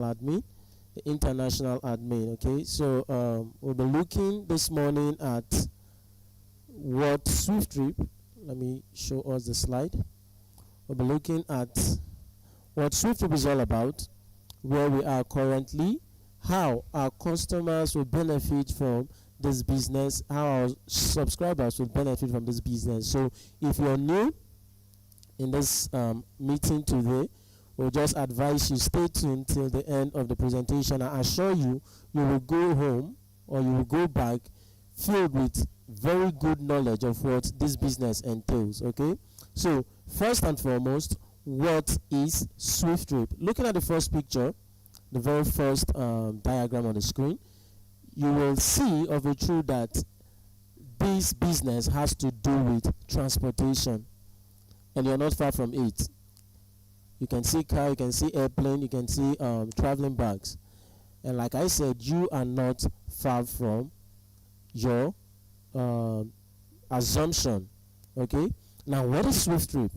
admin, the international admin. Okay, so we'll be looking this morning at what SWIFTtrip. Let me show us the slide. We'll be looking at what SWIFTtrip is all about, where we are currently, how our customers will benefit from this business, how our subscribers will benefit from this business. So if you're new in this meeting today, we'll just advise you stay tuned till the end of the presentation. I assure you, you will go home or you will go back filled with very good knowledge of what this business entails. Okay, so first and foremost, what is SWIFTtrip? Looking at the first picture, the very first diagram on the screen, you will see of a truth that this business has to do with transportation, and you're not far from it. You can see car, you can see airplane, you can see traveling bags, and like I said, you are not far from your assumption. Okay, now what is SWIFTtrip?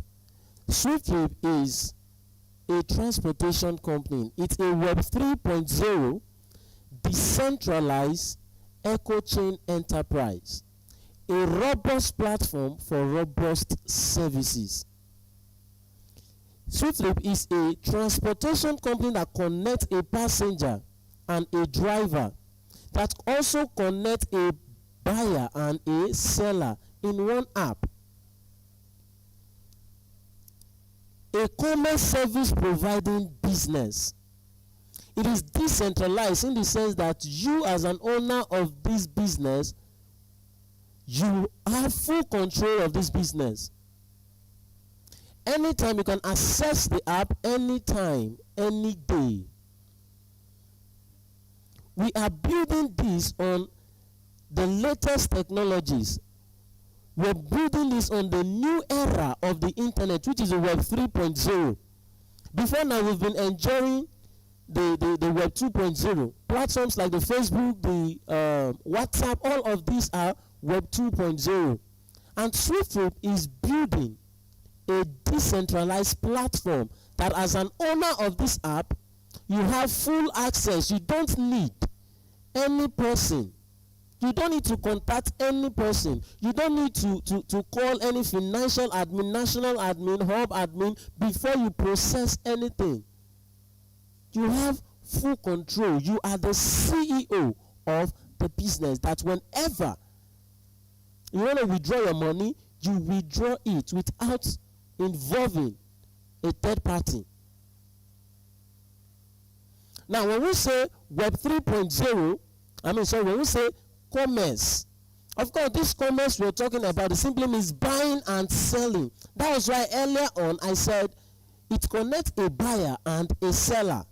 SWIFTtrip is a transportation company. It's a Web 3.0 decentralized eco chain enterprise, a robust platform for robust services. SWIFTtrip is a transportation company that connects a passenger and a driver, that also connects a buyer and a seller in one app. A commerce service providing business. It is decentralized in the sense that you, as an owner of this business, you have full control of this business. Anytime you can access the app, anytime, any day. We are building this on the latest technologies. We're building this on the new era of the internet, which is the Web 3.0. Before now, we've been enjoying the Web 2.0. Platforms like the Facebook, the WhatsApp, all of these are Web 2.0. And SWIFTtrip is building a decentralized platform that, as an owner of this app, you have full access. You don't need any person. You don't need to contact any person. You don't need to call any financial admin, national admin, hub admin before you process anything. You have full control. You are the CEO of the business, that whenever you want to withdraw your money, you withdraw it without involving a third party. Now, when we say Web 3.0, when we say commerce, of course, this commerce we're talking about, it simply means buying and selling. That was why earlier on I said it connects a buyer and a seller.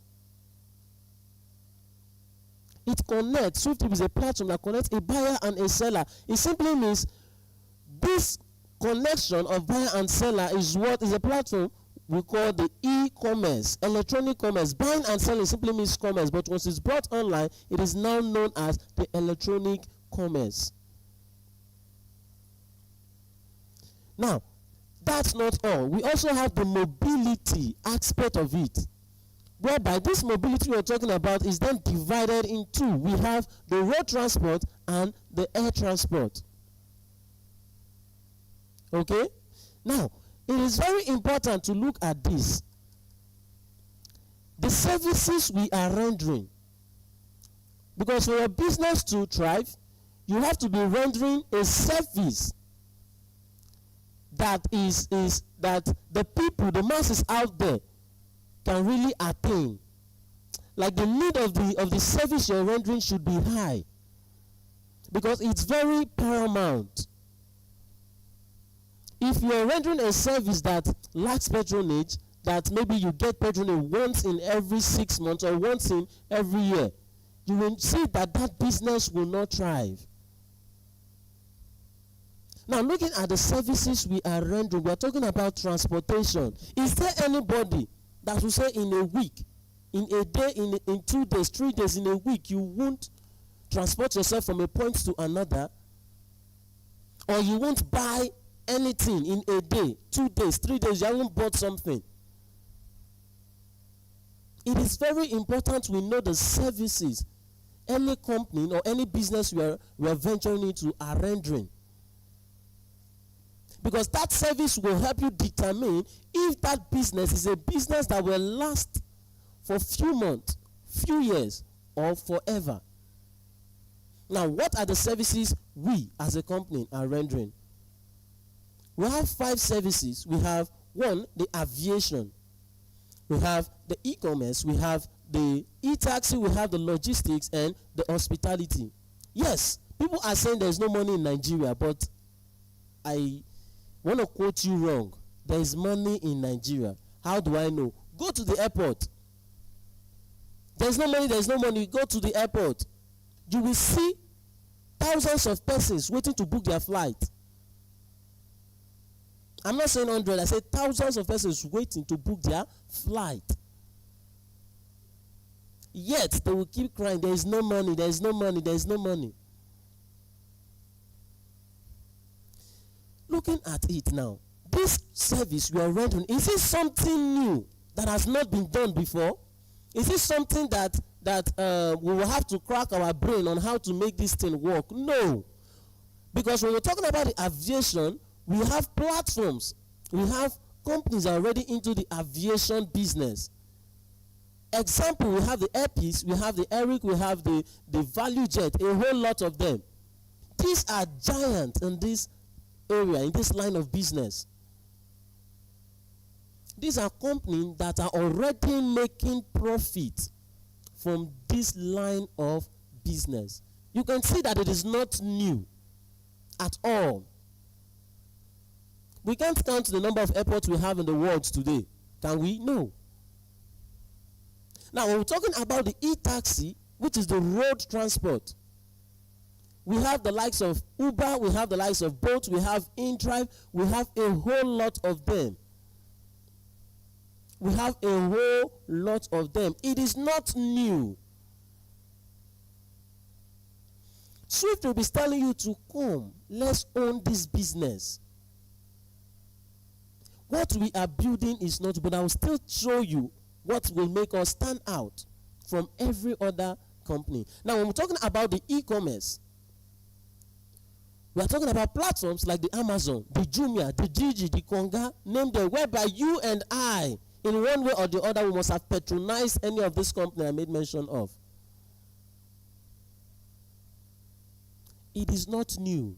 It connects. SWIFTtrip is a platform that connects a buyer and a seller. It simply means this connection of buyer and seller is what is a platform we call the e-commerce, electronic commerce. Buying and selling simply means commerce, but once it's brought online, it is now known as the electronic commerce. Now, that's not all. We also have the mobility aspect of it, whereby this mobility we're talking about is then divided in two. We have the road transport and the air transport. Okay? Now, it is very important to look at this. The services we are rendering. Because for your business to thrive, you have to be rendering a service that is that the people, the masses out there, can really attain. Like the need of the service you're rendering should be high, because it's very paramount. If you're rendering a service that lacks patronage, that maybe you get patronage once in every 6 months or once in every year, you will see that that business will not thrive. Now, looking at the services we are rendering, we are talking about transportation. Is there anybody that will say in a week, in a day, in 2 days, 3 days, in a week, you won't transport yourself from a point to another, or you won't buy anything in a day, 2 days, 3 days, you haven't bought something? It is very important we know the services any company or any business we are venturing into are rendering. Because that service will help you determine if that business is a business that will last for few months, few years, or forever. Now, what are the services we as a company are rendering? We have 5 services. We have 1, the aviation. We have the e-commerce. We have the e-taxi. We have the logistics and the hospitality. Yes, people are saying there's no money in Nigeria, but I want to quote you wrong. There is money in Nigeria. How do I know? Go to the airport. There's no money, there's no money. Go to the airport. You will see thousands of persons waiting to book their flight. I'm not saying 100, I said thousands of persons waiting to book their flight. Yet they will keep crying, there is no money, there is no money, there is no money. Looking at it now, this service you are rendering, is it something new that has not been done before? Is it something that we will have to crack our brain on how to make this thing work? No. Because when we're talking about the aviation, we have platforms. We have companies already into the aviation business. Example, we have the Airpeace, we have the Eric, we have the Value Jet, a whole lot of them. These are giants in this area, in this line of business. These are companies that are already making profit from this line of business. You can see that it is not new at all. We can't count the number of airports we have in the world today. Can we? No. Now, when we're talking about the e-taxi, which is the road transport, we have the likes of Uber, we have the likes of Bolt, we have InDrive, we have a whole lot of them. We have a whole lot of them. It is not new. SWIFTtrip is telling you to come, let's own this business. What we are building is not, but I will still show you what will make us stand out from every other company. Now, when we're talking about the e-commerce, we are talking about platforms like the Amazon, the Jumia, the Gigi, the Konga, name them, whereby you and I, in one way or the other, we must have patronized any of this company I made mention of. It is not new.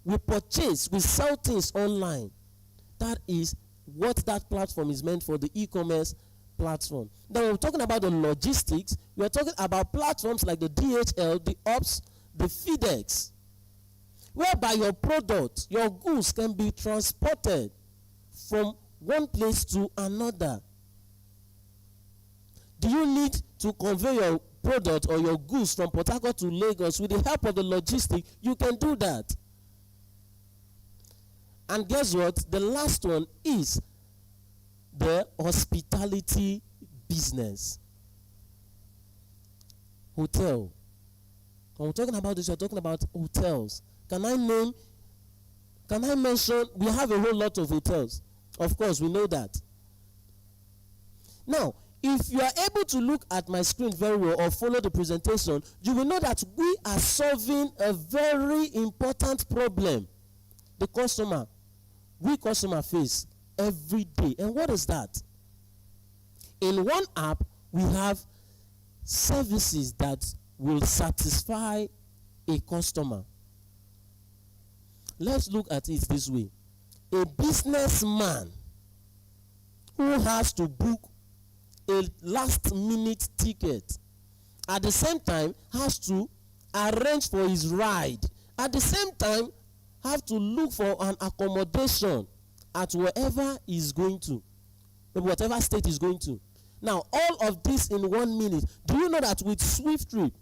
We purchase, we sell things online. That is what that platform is meant for, the e-commerce platform. Then we're talking about the logistics. We're talking about platforms like the DHL, the OPS, the FedEx, whereby your product, your goods can be transported from one place to another. Do you need to convey your product or your goods from Port Harcourt to Lagos? With the help of the logistic, you can do that. And guess what? The last one is the hospitality business. Hotel. When we're talking about this, we're talking about hotels. Can I mention, we have a whole lot of hotels. Of course, we know that. Now, if you are able to look at my screen very well or follow the presentation, you will know that we are solving a very important problem the customer face every day. And what is that? In one app, we have services that will satisfy a customer. Let's look at it this way. A businessman who has to book a last-minute ticket at the same time has to arrange for his ride, at the same time have to look for an accommodation at wherever he's going to, whatever state he's going to. Now, all of this in 1 minute. Do you know that with SWIFTtrip,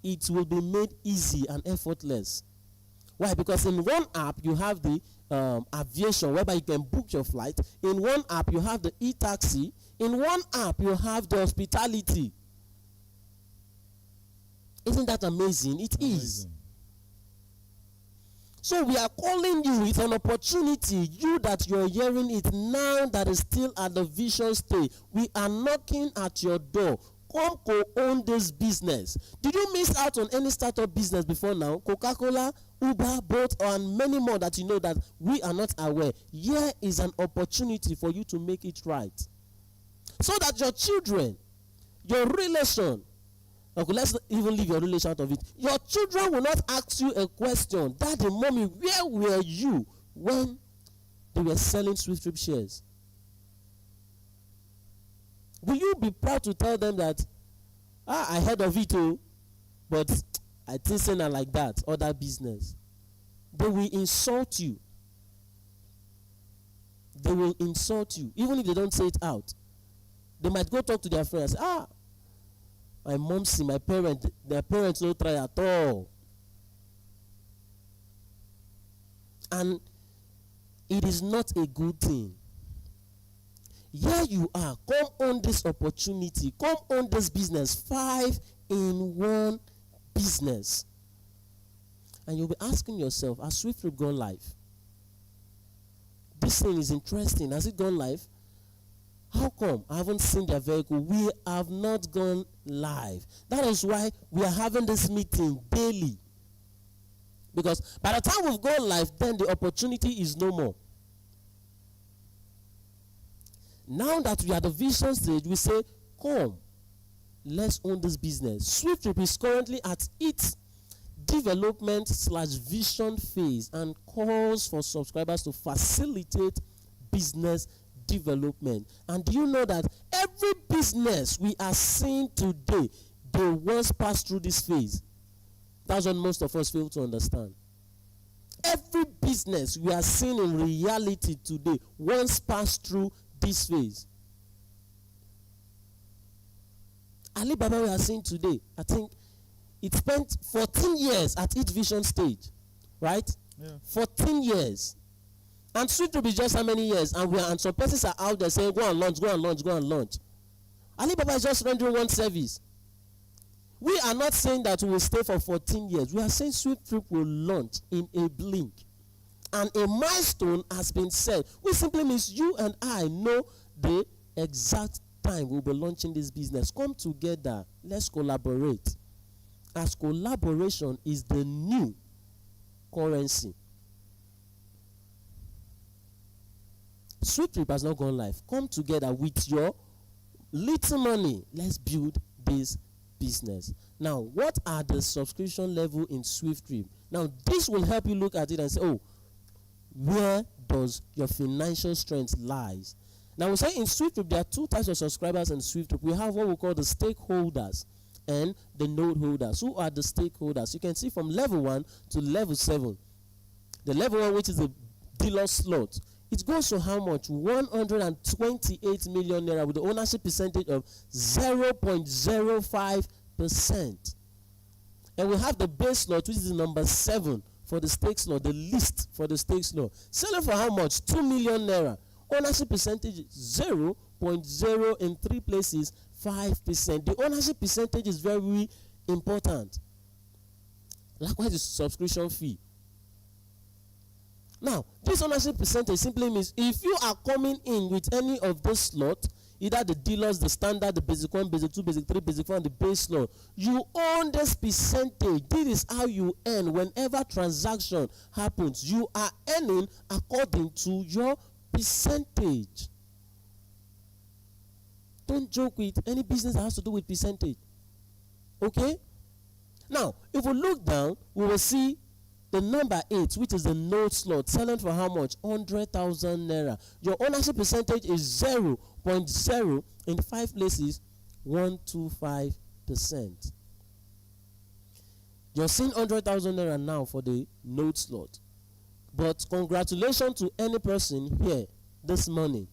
it will be made easy and effortless? Why? Because in one app, you have the aviation, whereby you can book your flight. In one app, you have the e-taxi. In one app, you have the hospitality. Isn't that amazing? It is. So we are calling you. It's an opportunity. You that you're hearing it now that is still at the vision stage. We are knocking at your door. Come co-own this business. Did you miss out on any startup business before now? Coca-Cola, Uber, Bolt, and many more that you know that we are not aware. Here is an opportunity for you to make it right. So that your children, your relation, okay, let's even leave your relation out of it. Your children will not ask you a question. Daddy, mommy, where were you when they were selling SWIFTtrip shares? Will you be proud to tell them that, I heard of it, but I think it's not like that, other business? They will insult you. They will insult you, even if they don't say it out. They might go talk to their friends. My mom see my parents, their parents don't try at all. And it is not a good thing. Here you are. Come on this opportunity. Come on this business. 5-in-1 business. And you'll be asking yourself, has SWIFTtrip gone live? This thing is interesting. Has it gone live? How come I haven't seen their vehicle? We have not gone live. That is why we are having this meeting daily. Because by the time we've gone live, then the opportunity is no more. Now that we are at the vision stage, we say, come, let's own this business. SWIFTtrip is currently at its development/vision phase and calls for subscribers to facilitate business development. And do you know that every business we are seeing today, they once pass through this phase? That's what most of us fail to understand. Every business we are seeing in reality today once passed through this phase. Alibaba we are seeing today, I think it spent 14 years at its vision stage, right? Yeah. 14 years. And SWIFTtrip is just how many years? And some persons are out there saying, go and launch, go and launch, go and launch. Alibaba is just rendering one service. We are not saying that we will stay for 14 years. We are saying SWIFTtrip will launch in a blink. And a milestone has been set, which simply means you and I know the exact time we'll be launching this business. Come together. Let's collaborate. As collaboration is the new currency. SWIFTtrip has not gone live. Come together with your little money. Let's build this business. Now, what are the subscription level in SWIFTtrip? Now, this will help you look at it and say, oh, where does your financial strength lies? Now, we say in SWIFTtrip, there are two types of subscribers in SWIFTtrip. We have what we call the stakeholders and the node holders. Who are the stakeholders? You can see from level 1 to level 7. The level 1, which is the dealer slot, it goes to how much? 128 million naira with the ownership percentage of 0.05%. And we have the base slot, which is the number 7 for the stake slot, the list for the stake slot. Selling for how much? 2 million naira. Ownership percentage 0.0 in 3 places, 5%. The ownership percentage is very important. Likewise, the subscription fee. Now, this ownership percentage simply means if you are coming in with any of those slots, either the dealers, the standard, the basic 1, basic 2, basic 3, basic 4, and the base slot, you own this percentage. This is how you earn whenever transaction happens. You are earning according to your percentage. Don't joke with any business that has to do with percentage. Okay? Now, if we look down, we will see the number 8, which is the node slot, selling for how much? 100,000 naira. Your ownership percentage is 0.0 in 5 places, 125%. You're seeing 100,000 naira now for the node slot. But congratulations to any person here this morning,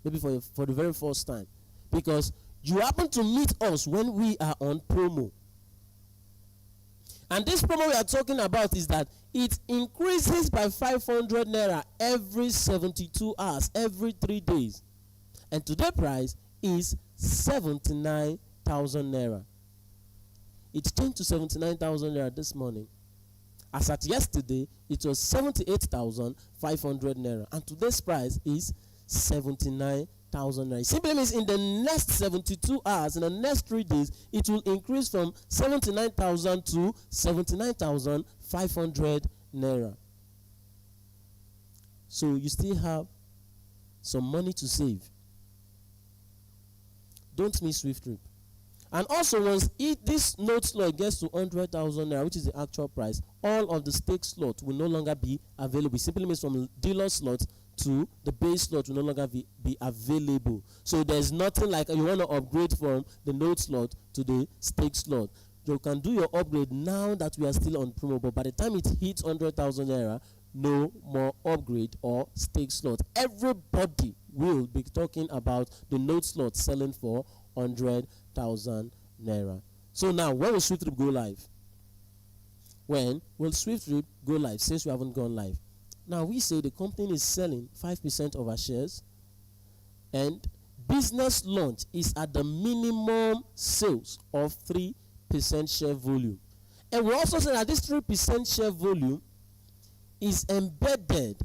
maybe for the very first time, because you happen to meet us when we are on promo. And this promo we are talking about is that it increases by 500 naira every 72 hours, every 3 days. And today's price is 79,000 naira. It changed to 79,000 naira this morning. As at yesterday, it was 78,500 naira, and today's price is 79,000 naira. It simply means in the next 72 hours, in the next 3 days, it will increase from 79,000 to 79,500 naira. So you still have some money to save. Don't miss SWIFTtrip. And also, once this note slot gets to 100,000 naira, which is the actual price, all of the stake slot will no longer be available. It simply means from dealer slot to the base slot will no longer be available. So there's nothing like you want to upgrade from the note slot to the stake slot. You can do your upgrade now that we are still on promo, but by the time it hits 100,000 naira, no more upgrade or stake slot. Everybody will be talking about the note slot selling for 100,000 naira. So now, when will SWIFTtrip go live? When will SWIFTtrip go live, since we haven't gone live? Now, we say the company is selling 5% of our shares, and business launch is at the minimum sales of 3% share volume. And we also say that this 3% share volume is embedded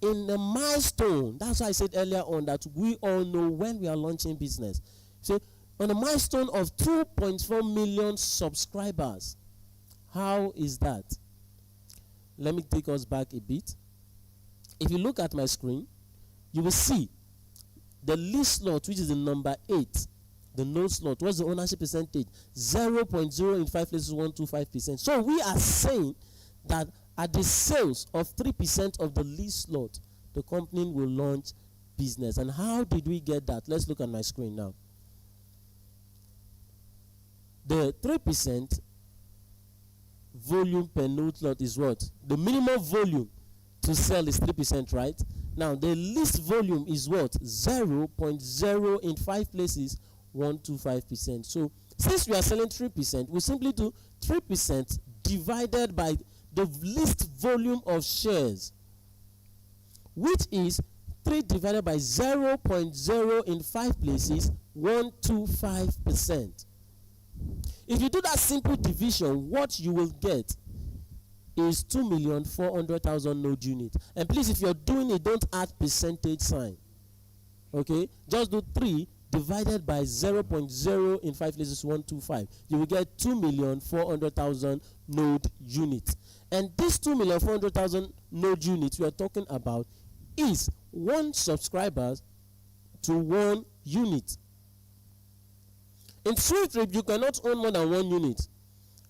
in a milestone. That's why I said earlier on that we all know when we are launching business. So, on a milestone of 2.4 million subscribers. How is that? Let me take us back a bit. If you look at my screen, you will see the list slot, which is the number 8, the node slot. What's the ownership percentage? 0.0 in 5 places, 125%. So we are saying that at the sales of 3% of the list slot, the company will launch business. And how did we get that? Let's look at my screen now. The 3% volume per node slot is what? The minimum volume to sell is 3%, right? Now, the list volume is what? 0.0 in 5 places, 125%. So, since we are selling 3%, we simply do 3% divided by the list volume of shares, which is 3 divided by 0.0 in 5 places, 125%. If you do that simple division, what you will get is 2,400,000 node units. And please, if you're doing it, don't add percentage sign. Okay? Just do 3 divided by 0.0 in 5 places, 125. You will get 2,400,000 node units. And this 2,400,000 node units we are talking about is 1 subscriber to 1 unit. In SWIFTtrip, you cannot own more than 1 unit.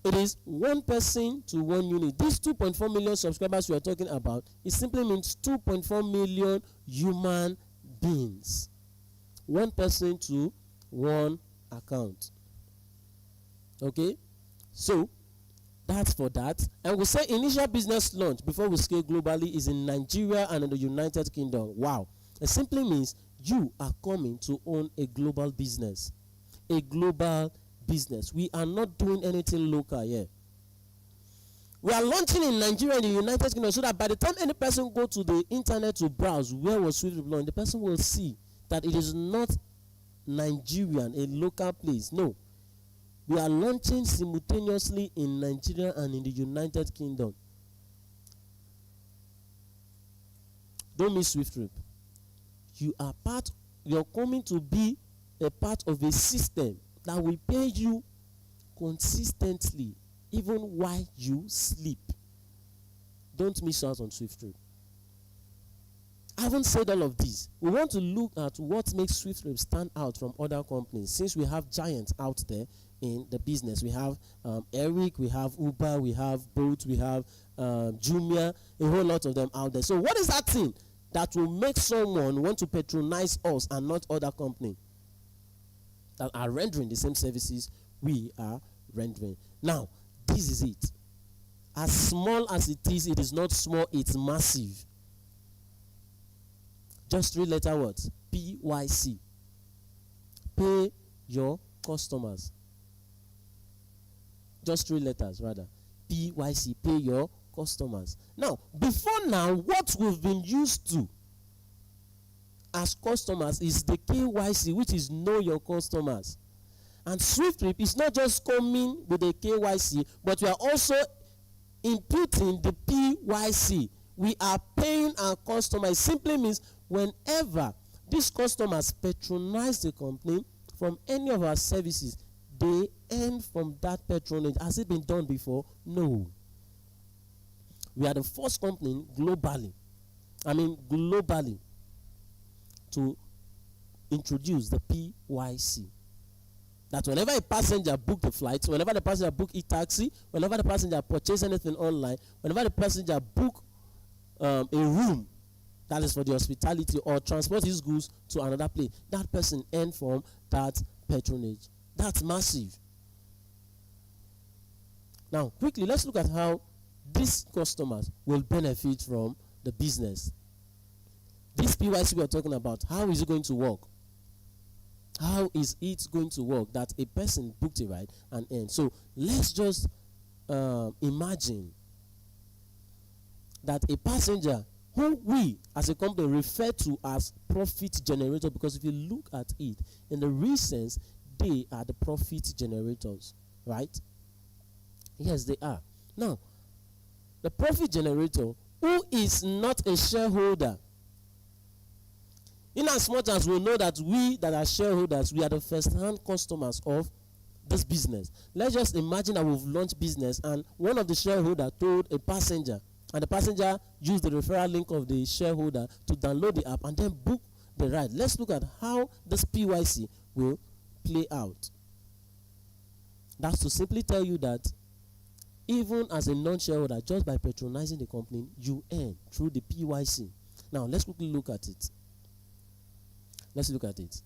It is 1 person to 1 unit. These 2.4 million subscribers we are talking about, it simply means 2.4 million human beings. 1 person to 1 account. Okay? So, that's for that. And we say initial business launch before we scale globally is in Nigeria and in the United Kingdom. Wow. It simply means you are coming to own a global business. A global business. We are not doing anything local here. We are launching in Nigeria and the United Kingdom so that by the time any person go to the internet to browse where was SWIFTtrip launched, the person will see that it is not Nigerian, a local place. No. We are launching simultaneously in Nigeria and in the United Kingdom. Don't miss SWIFTtrip. You're coming to be a part of a system that will pay you consistently even while you sleep. Don't miss out on SWIFTtrip. I haven't said all of this. We want to look at what makes SWIFTtrip stand out from other companies, since we have giants out there in the business. We have Eric, we have Uber, we have Bolt, we have Jumia, a whole lot of them out there. So what is that thing that will make someone want to patronize us and not other companies that are rendering the same services we are rendering? Now, this is it. As small as it is not small, it's massive. Just 3-letter words. PYC. Pay your customers. Just 3 letters rather. PYC. Pay your customers. Now, before now, what we've been used to as customers is the KYC, which is know your customers. And SWIFTtrip is not just coming with a KYC, but we are also imputing the PYC. We are paying our customers. It simply means whenever these customers patronize the company from any of our services, they earn from that patronage. Has it been done before? No. We are the first company globally to introduce the PYC. That whenever a passenger book the flight, whenever the passenger book e-taxi, whenever the passenger purchase anything online, whenever the passenger book a room that is for the hospitality or transport his goods to another place, that person earn from that patronage. That's massive. Now, quickly, let's look at how these customers will benefit from the business. This PYC we are talking about, how is it going to work? How is it going to work that a person booked a ride and earned? So let's just imagine that a passenger who we as a company refer to as profit generator, because if you look at it in the real sense, they are the profit generators, right? Yes, they are. Now, the profit generator who is not a shareholder, in as much as we know that we that are shareholders, we are the first-hand customers of this business. Let's just imagine that we've launched business and one of the shareholders told a passenger, and the passenger used the referral link of the shareholder to download the app and then book the ride. Let's look at how this PYC will play out. That's to simply tell you that even as a non-shareholder, just by patronizing the company, you earn through the PYC. Now, let's quickly look at it. Let's look at it.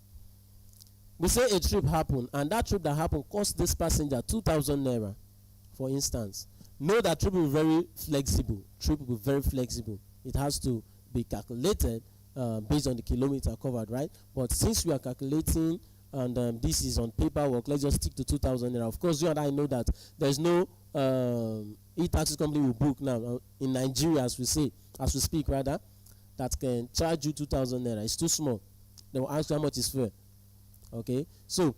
We say a trip happened, and that trip that happened cost this passenger 2,000 naira, for instance. Know that trip will be very flexible. Trip will be very flexible. It has to be calculated based on the kilometer covered, right? But since we are calculating, and this is on paperwork, let's just stick to 2,000 naira. Of course, you and I know that there's no e-taxi company will book now in Nigeria, as we speak, rather, that can charge you 2,000 naira. It's too small. They will ask you how much is fair. Okay, so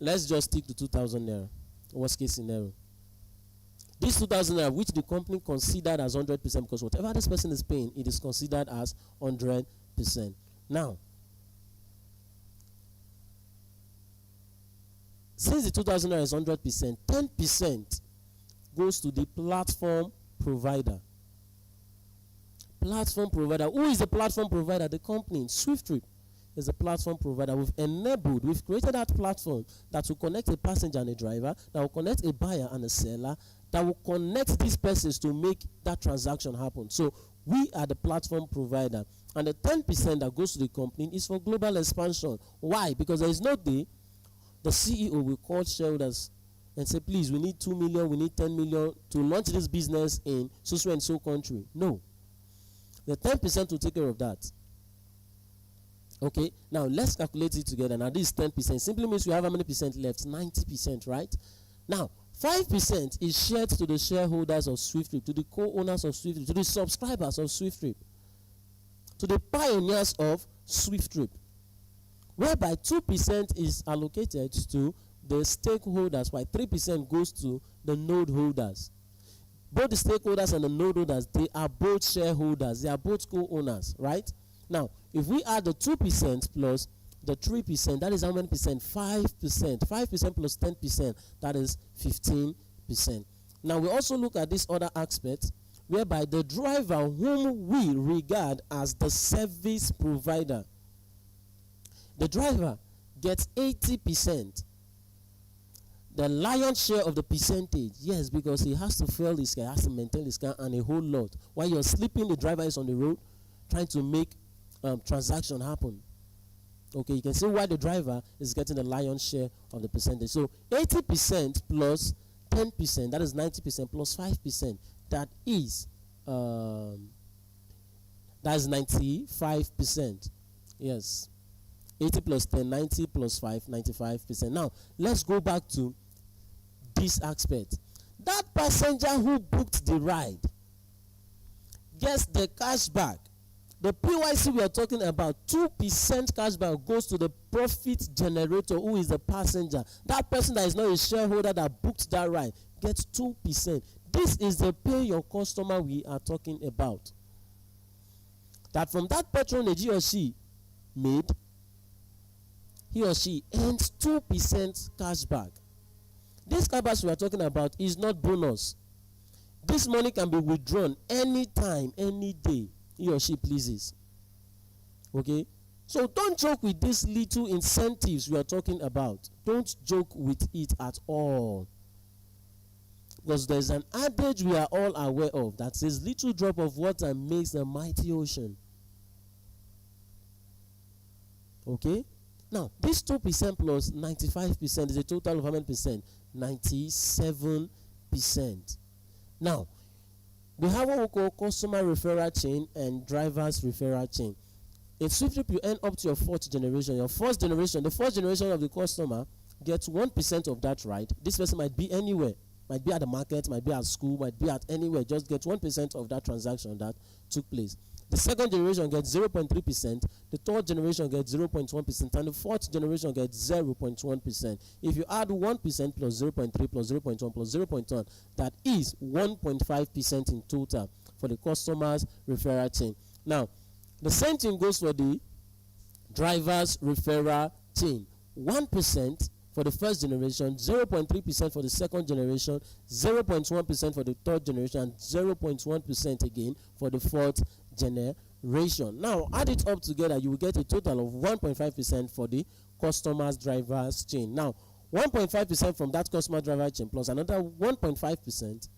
let's just stick to 2,000 naira. Worst case scenario. This 2,000 naira, which the company considered as 100%, because whatever this person is paying, it is considered as 100%. Now, since the 2,000 naira is 100%, 10% goes to the platform provider. Platform provider. Who is the platform provider? The company. SWIFTtrip is a platform provider. We've created that platform that will connect a passenger and a driver, that will connect a buyer and a seller, that will connect these persons to make that transaction happen. So we are the platform provider. And the 10% that goes to the company is for global expansion. Why? Because there is no day the CEO will call shareholders and say, please, we need 2 million, we need 10 million to launch this business in so and so country. No. The 10% will take care of that. Okay, now let's calculate it together. Now this is 10%. Simply means we have how many percent left? 90%, right? Now, 5% is shared to the shareholders of SWIFTtrip, to the co-owners of SWIFTtrip, to the subscribers of SWIFTtrip, to the pioneers of SWIFTtrip, whereby 2% is allocated to the stakeholders, while 3% goes to the node holders. Both the stakeholders and the node holders, they are both shareholders, they are both co-owners, right? Now, if we add the 2% plus the 3%, that is how many percent? 5%. 5% plus 10%, that is 15%. Now, we also look at this other aspect, whereby the driver whom we regard as the service provider, the driver gets 80%. The lion's share of the percentage, yes, because he has to fuel his car, has to maintain his car, and a whole lot. While you're sleeping, the driver is on the road trying to make transaction happen. Okay, you can see why the driver is getting the lion's share of the percentage. So 80% plus 10%, that is 90%, plus 5%, that is 95%. Yes. 80 plus 10, 90 plus 5, 95%. Now, let's go back to this aspect. That passenger who booked the ride gets the cash back. The PYC we are talking about, 2% cashback goes to the profit generator, who is the passenger. That person that is not a shareholder that booked that ride gets 2%. This is the pay your customer we are talking about. That from that patronage he or she made, he or she earns 2% cashback. This cashback we are talking about is not bonus. This money can be withdrawn anytime, any day he or she pleases. Okay? So don't joke with these little incentives we are talking about. Don't joke with it at all. Because there's an adage we are all aware of that says little drop of water makes a mighty ocean. Okay? Now, this 2% plus 95% is a total of how many percent? 97%. Now, we have what we call customer referral chain and driver's referral chain. In SWIFTtrip, you earn up to your fourth generation. Your first generation, the first generation of the customer gets 1% of that ride. This person might be anywhere. Might be at the market, might be at school, might be at anywhere. Just get 1% of that transaction that took place. The second generation gets 0.3%. The third generation gets 0.1%. And the fourth generation gets 0.1%. If you add 1% plus 0.3 plus 0.1 plus 0.1, that is 1.5% in total for the customer's referral chain. Now, the same thing goes for the driver's referral chain. 1% for the first generation, 0.3% for the second generation, 0.1% for the third generation, and 0.1% again for the fourth generation. Now, add it up together, you will get a total of 1.5% for the customer's driver's chain. Now, 1.5% from that customer driver chain plus another 1.5%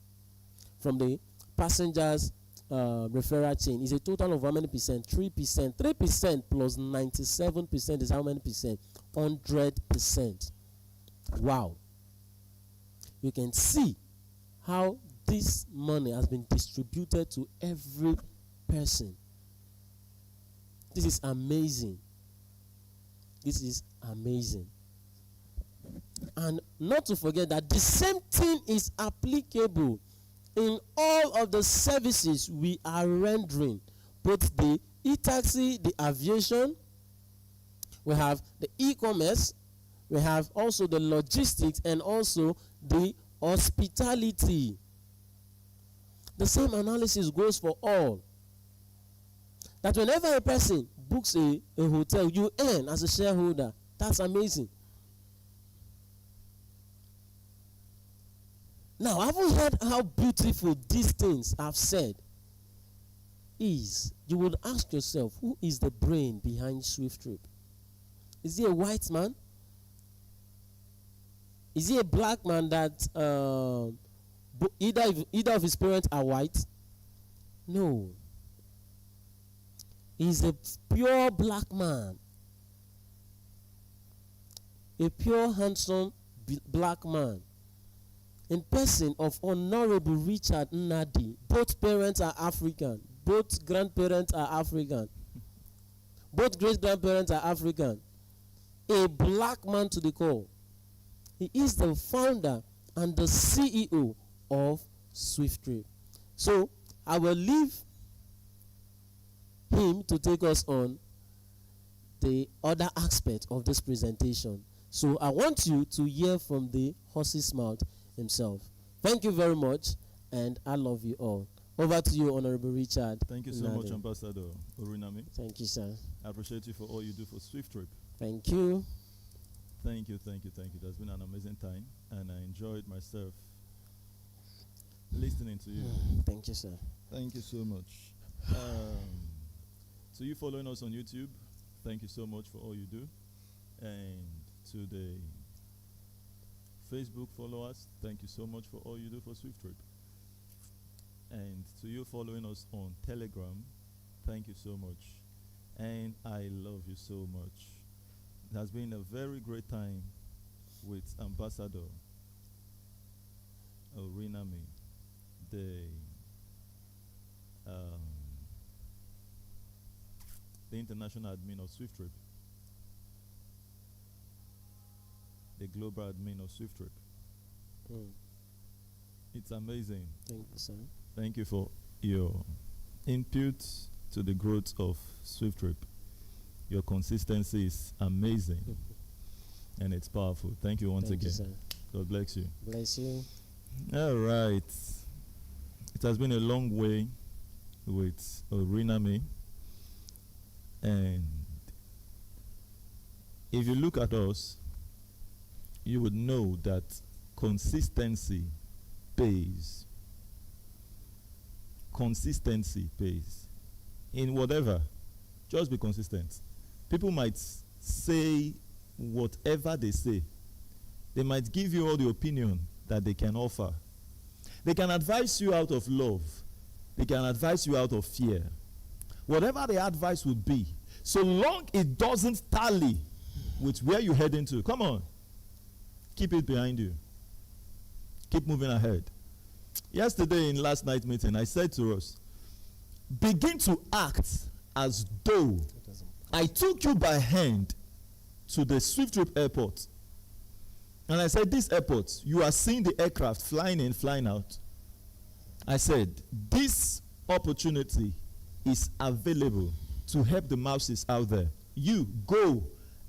from the passenger's referral chain is a total of how many percent? 3%. 3% plus 97% is how many percent? 100%. Wow. You can see how this money has been distributed to every person. This is amazing. This is amazing. And not to forget that the same thing is applicable in all of the services we are rendering, both the e-taxi, the aviation, we have the e-commerce, we have also the logistics, and also the hospitality. The same analysis goes for all. That whenever a person books a hotel, you earn as a shareholder. That's amazing. Now, having heard how beautiful these things I've said is, you would ask yourself, who is the brain behind SWIFTtrip? Is he a white man? Is he a black man that either of his parents are white? No. He's a pure black man. A pure, handsome black man. In person of Honorable Richard Nnadi. Both parents are African. Both grandparents are African. Both great-grandparents are African. A black man to the core. He is the founder and the CEO of SWIFTtrip. So, I will leave him to take us on the other aspect of this presentation. So, I want you to hear from the horse's mouth himself. Thank you very much, and I love you all. Over to you, Honorable Richard. Thank you so much, Ambassador Orunami. Thank you, sir. I appreciate you for all you do for SWIFTtrip. Thank you. Thank you, thank you, thank you. That's been an amazing time, and I enjoyed myself listening to you. Thank you, sir. Thank you so much. To you following us on YouTube, thank you so much for all you do. And to the Facebook followers, thank you so much for all you do for SWIFTtrip. And to you following us on Telegram, thank you so much. And I love you so much. It has been a very great time with Ambassador Orunami, the international admin of SWIFTtrip, the global admin of SWIFTtrip. It's amazing. Thank you, sir. Thank you for your input to the growth of SWIFTtrip. Your consistency is amazing and it's powerful. Thank you once again. You, sir. God bless you. Bless you. All right. It has been a long way with Oriname, and if you look at us, you would know that consistency pays. Consistency pays. In whatever, just be consistent. People might say whatever they say. They might give you all the opinion that they can offer. They can advise you out of love. They can advise you out of fear. Whatever the advice would be, so long it doesn't tally with where you're heading to, come on, keep it behind you. Keep moving ahead. Yesterday in last night's meeting, I said to us, begin to act as though I took you by hand to the SWIFTtrip airport. And I said, this airport, you are seeing the aircraft flying in, flying out. I said, this opportunity is available to help the mouses out there. You go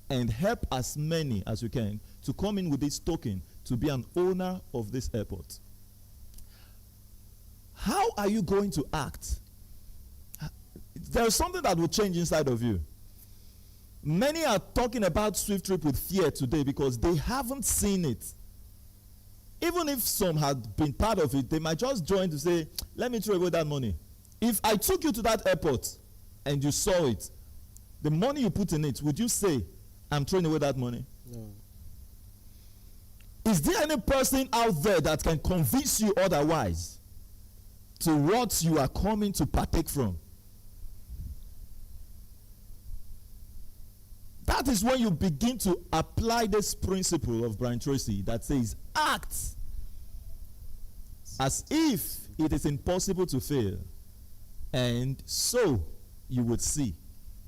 and help as many as you can to come in with this token to be an owner of this airport. How are you going to act? There is something that will change inside of you. Many are talking about SWIFTtrip with fear today because they haven't seen it. Even if some had been part of it, they might just join to say, let me throw away that money. If I took you to that airport and you saw it, the money you put in it, would you say, I'm throwing away that money? No. Is there any person out there that can convince you otherwise to what you are coming to partake from? That is when you begin to apply this principle of Brian Tracy that says, act as if it is impossible to fail. And so you would see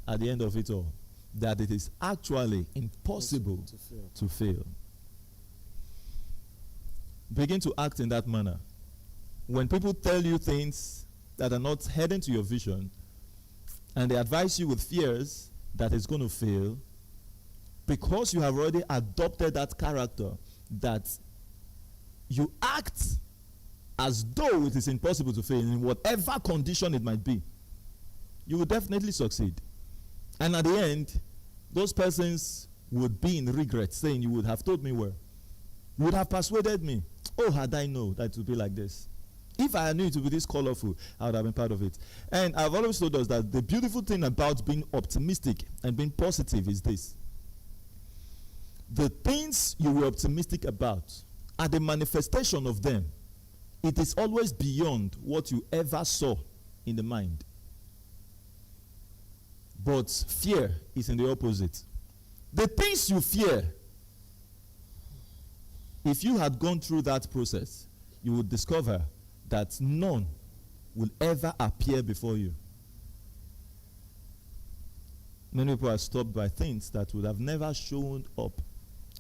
at the end of it all that it is actually impossible to fail. Begin to act in that manner. When people tell you things that are not heading to your vision, and they advise you with fears that it's going to fail, because you have already adopted that character, that you act as though it is impossible to fail in whatever condition it might be, you will definitely succeed. And at the end, those persons would be in regret, saying, you would have told me well. You would have persuaded me. Oh, had I known that it would be like this. If I knew it would be this colorful, I would have been part of it. And I've always told us that the beautiful thing about being optimistic and being positive is this. The things you were optimistic about are the manifestation of them. It is always beyond what you ever saw in the mind. But fear is in the opposite. The things you fear, if you had gone through that process, you would discover that none will ever appear before you. Many people are stopped by things that would have never shown up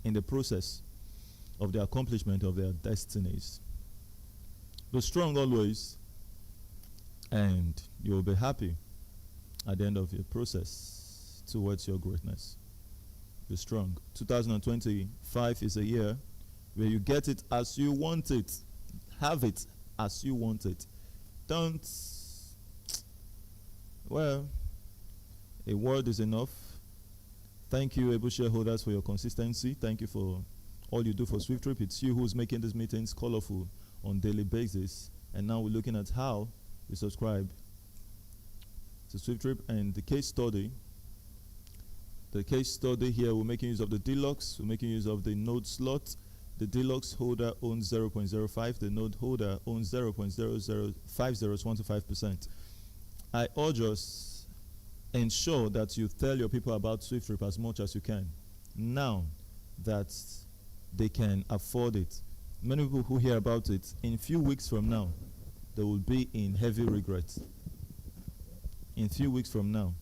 in the process of the accomplishment of their destinies. Be strong always, and you will be happy at the end of your process towards your greatness. Be strong. 2025 is a year where you get it as you want it. Have it as you want it. Don't, well, a word is enough. Thank you, able shareholders, for your consistency. Thank you for all you do for SWIFTtrip. It's you who's making these meetings colorful on a daily basis. And now we're looking at how we subscribe to SWIFTtrip and the case study. The case study here, we're making use of the deluxe. We're making use of the node slot. The deluxe holder owns 0.05. The node holder owns 0.005025%. I urge us, ensure that you tell your people about SWIFTtrip as much as you can, now that they can afford it. Many people who hear about it, in a few weeks from now, they will be in heavy regret. In a few weeks from now,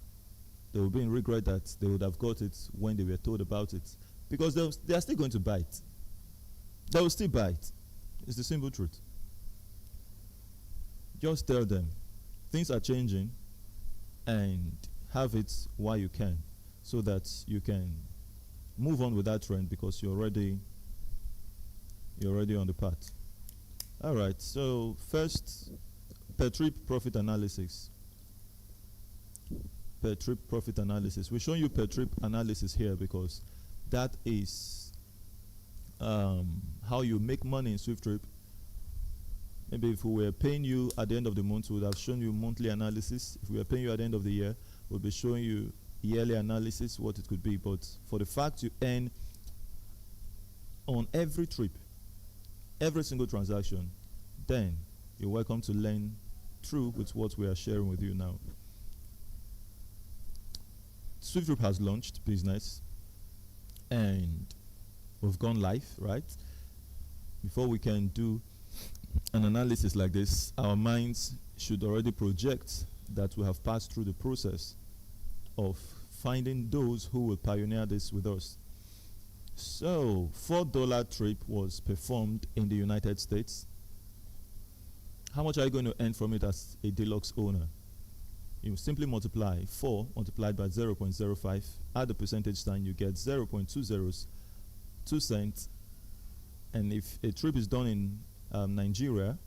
they will be in regret that they would have got it when they were told about it. Because they are still going to buy it. They will still buy it. It's the simple truth. Just tell them, things are changing, and have it while you can, so that you can move on with that trend, because you're already on the path. All right, so first per trip profit analysis. Per trip profit analysis. We're showing you per trip analysis here because that is how you make money in SWIFTtrip. Maybe if we were paying you at the end of the month, we would have shown you monthly analysis. If we were paying you at the end of the year, we'll be showing you yearly analysis, what it could be. But for the fact you earn on every trip, every single transaction, then you're welcome to learn through with what we are sharing with you now. SWIFTtrip has launched business and we've gone live, right? Before we can do an analysis like this, our minds should already project that we have passed through the process of finding those who will pioneer this with us. So, $4 trip was performed in the United States. How much are you going to earn from it as a deluxe owner? You simply multiply 4 multiplied by 0.05. Add the percentage sign, you get 0.2 cents. And if a trip is done in Nigeria,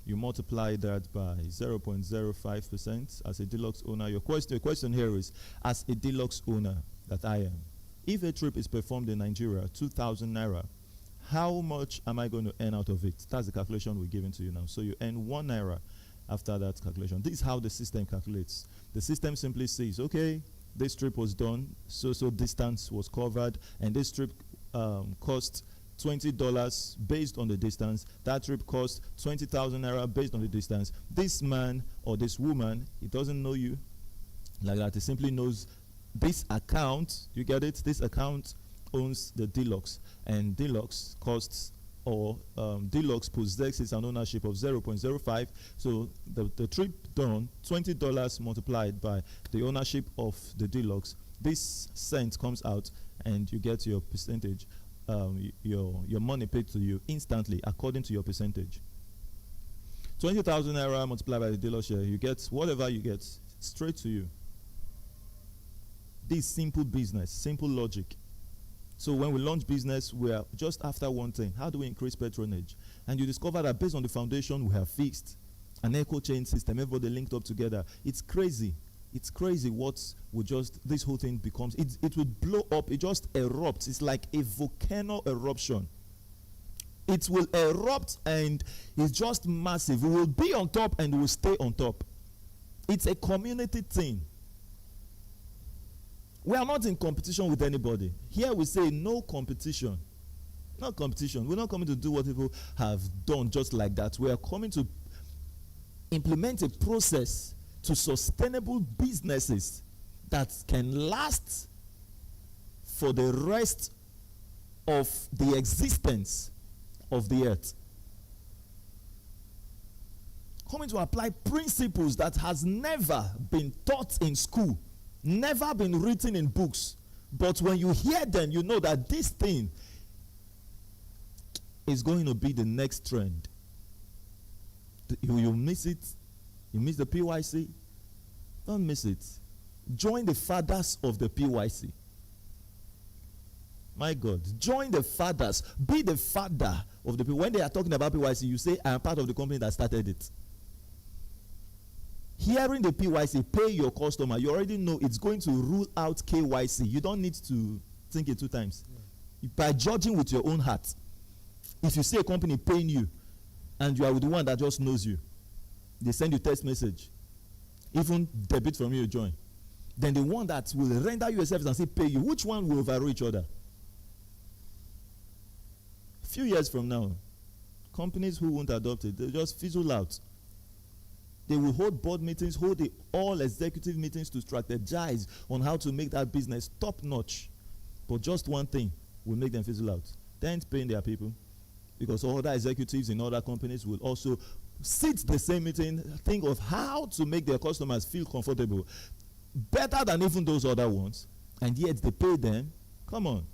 you multiply that by 0.05% as a deluxe owner. Your question here is, as a deluxe owner that I am, if a trip is performed in Nigeria, 2,000 naira, how much am I going to earn out of it? That's the calculation we're giving to you now. So you earn 1 naira after that calculation. This is how the system calculates. The system simply says, okay, this trip was done, so distance was covered, and this trip cost $20 based on the distance. That trip cost 20,000 naira based on the distance. This man or this woman, he doesn't know you like that. He simply knows this account. You get it? This account owns the deluxe, and deluxe costs or deluxe possesses an ownership of 0.05. So the trip done, $20 multiplied by the ownership of the deluxe, this cent comes out and you get your percentage, your money paid to you instantly according to your percentage. 20,000 naira multiplied by the deluxe share, you get whatever you get straight to you. This simple business, simple logic. So when we launch business, we are just after one thing. How do we increase patronage? And you discover that based on the foundation we have fixed, an echo chain system, everybody linked up together. It's crazy. It's crazy what would just, this whole thing becomes. It would blow up. It just erupts. It's like a volcano eruption. It will erupt and it's just massive. We will be on top and we will stay on top. It's a community thing. We are not in competition with anybody. Here we say no competition. Not competition. We're not coming to do what people have done just like that. We are coming to implement a process to sustainable businesses that can last for the rest of the existence of the earth. Coming to apply principles that has never been taught in school, never been written in books, but when you hear them, you know that this thing is going to be the next trend. You miss it. You miss the PYC. Don't miss it. Join the fathers of the PYC. My God, join the fathers. Be the father of the people. When they are talking about PYC, you say, I am part of the company that started it. Hearing the PYC, pay your customer, you already know it's going to rule out KYC. You don't need to think it 2 times. Yeah. By judging with your own heart, if you see a company paying you and you are with the one that just knows you, they send you text message, even debit from you join, then the one that will render you a service and say pay you, which one will overrule each other? A few years from now, companies who won't adopt it, they'll just fizzle out. They will hold board meetings, hold all executive meetings to strategize on how to make that business top notch. But just one thing will make them fizzle out. They ain't paying their people, because other executives in other companies will also sit the same meeting, think of how to make their customers feel comfortable, better than even those other ones, and yet they pay them. Come on.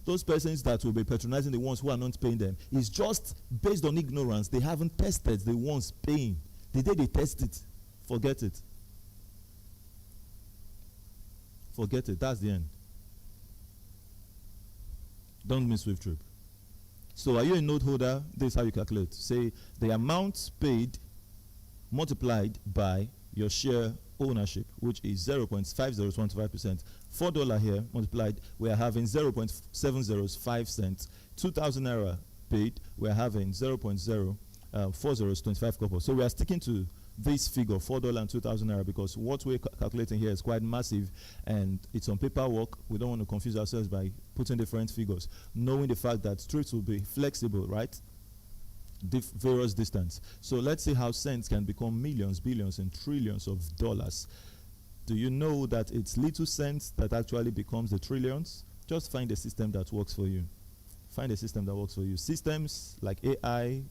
Those persons that will be patronizing the ones who are not paying them is just based on ignorance. They haven't tested the ones paying. The day they test it, forget it. Forget it. That's the end. Don't miss SWIFTtrip. So are you a note holder? This is how you calculate. Say the amount paid multiplied by your share ownership, which is 0.5025%. $4 here multiplied, we are having 0.705 cents. 2,000 naira paid, we are having 0.04025 kobo. So we are sticking to this figure, $4 and 2,000 naira, because what we're calculating here is quite massive and it's on paperwork. We don't want to confuse ourselves by putting different figures, knowing the fact that streets will be flexible, right? Various distance. So let's see how cents can become millions, billions, and trillions of dollars. Do you know that it's little cents that actually becomes the trillions? Just find a system that works for you. Find a system that works for you. Systems like AI,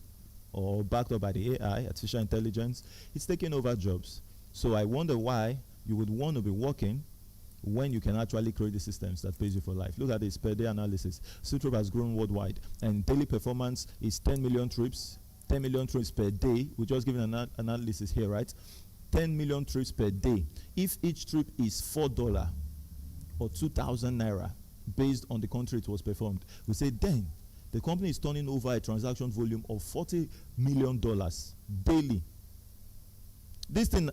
or backed up by the AI, artificial intelligence, it's taking over jobs. So I wonder why you would want to be working when you can actually create the systems that pays you for life. Look at this per day analysis. SWIFTtrip has grown worldwide, and daily performance is 10 million trips. 10 million trips per day. We're just giving an analysis here, right? 10 million trips per day. If each trip is $4 or 2,000 naira, based on the country it was performed, we say then the company is turning over a transaction volume of $40 million daily. This thing,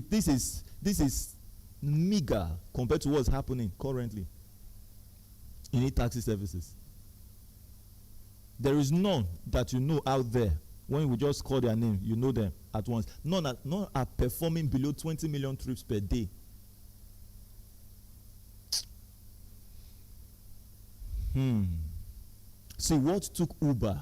this is meager compared to what's happening currently in e-taxi services. There is none that you know out there. When we just call their name, you know them at once. None are performing below 20 million trips per day. See, what took Uber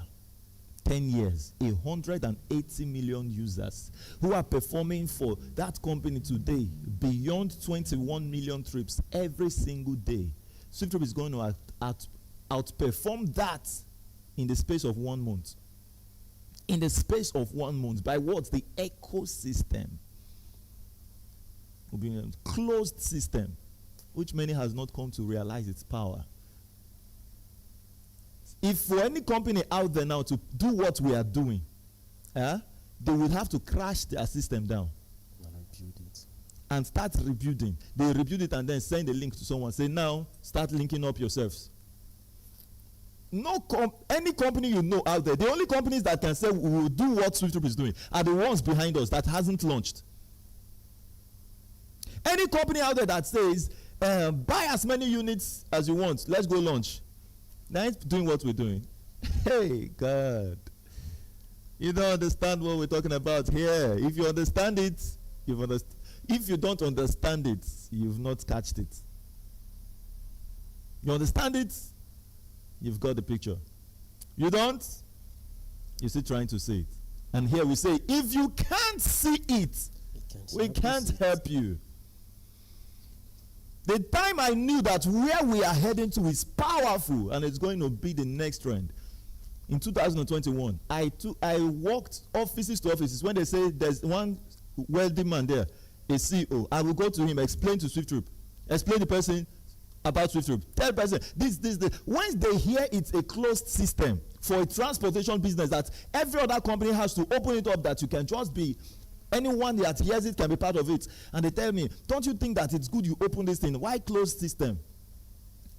10 years, 180 million users who are performing for that company today beyond 21 million trips every single day. SWIFTtrip is going to outperform that in the space of 1 month. In the space of 1 month, by what? The ecosystem. Will be a closed system, which many has not come to realize its power. If for any company out there now to do what we are doing, they would have to crash their system down and start rebuilding. They rebuild it and then send the link to someone. Say, now start linking up yourselves. Any company you know out there, the only companies that can say we will do what SWIFTtrip is doing are the ones behind us that hasn't launched. Any company out there that says, buy as many units as you want, let's go launch. Now it's doing what we're doing. Hey, God. You don't understand what we're talking about here. If you understand it, you've understood. If you don't understand it, you've not catched it. You understand it, you've got the picture. You don't, you're still trying to see it. And here we say, if you can't see it, we can't help you. The time I knew that where we are heading to is powerful and it's going to be the next trend. In 2021, I walked offices to offices. When they say there's one wealthy man there, a CEO, I will go to him, explain to SWIFTtrip, explain the person about SWIFTtrip. Tell the person, this. Once they hear it's a closed system for a transportation business that every other company has to open it up, that you can just be, anyone that hears it can be part of it. And they tell me, don't you think that it's good you open this thing? Why closed system?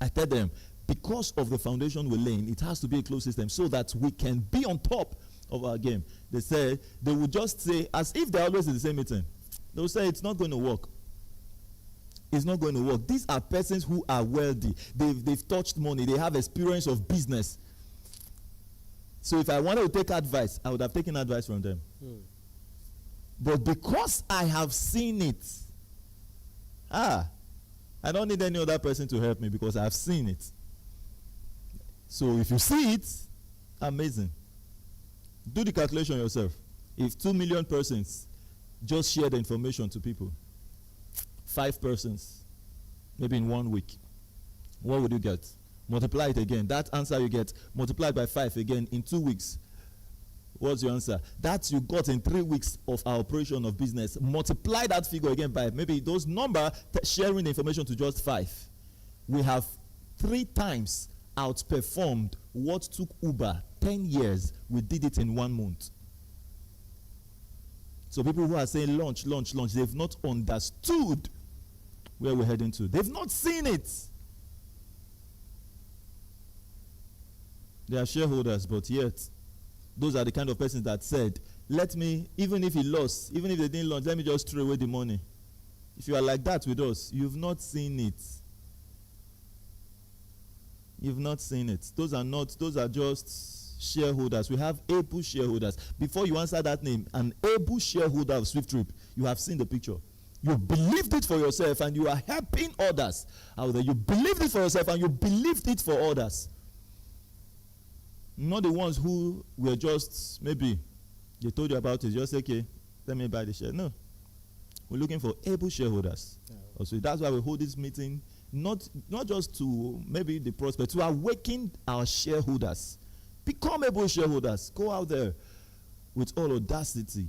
I tell them, because of the foundation we're laying, it has to be a closed system so that we can be on top of our game. They would just say, as if they're always in the same meeting, they'll say it's not going to work. It's not going to work. These are persons who are wealthy. They've touched money. They have experience of business. So if I wanted to take advice, I would have taken advice from them. But because I have seen it, I don't need any other person to help me because I've seen it. So if you see it, amazing. Do the calculation yourself. If 2 million persons just share the information to people, 5 persons, maybe in 1 week, what would you get? Multiply it again. That answer you get, multiplied by 5 again in 2 weeks. What's your answer? That you got in 3 weeks of our operation of business. Multiply that figure again by maybe those number sharing the information to just 5. We have 3 times outperformed what took Uber 10 years. We did it in 1 month. So people who are saying launch, they've not understood where we're heading to. They've not seen it. They are shareholders, but yet Those are the kind of persons that said, let me, even if he lost, even if they didn't launch, let me just throw away the money. If you are like that with us, you've not seen it. You've not seen it. Those are just shareholders. We have able shareholders. Before you answer that name, an able shareholder of SWIFTtrip, you have seen the picture. You believed it for yourself and you are helping others out there. You believed it for yourself and you believed it for others. Not the ones who were just, maybe they told you about it, just say, okay, let me buy the share. No. We're looking for able shareholders. Yeah. Also, that's why we hold this meeting, not just to maybe the prospect, to awaken our shareholders. Become able shareholders. Go out there with all audacity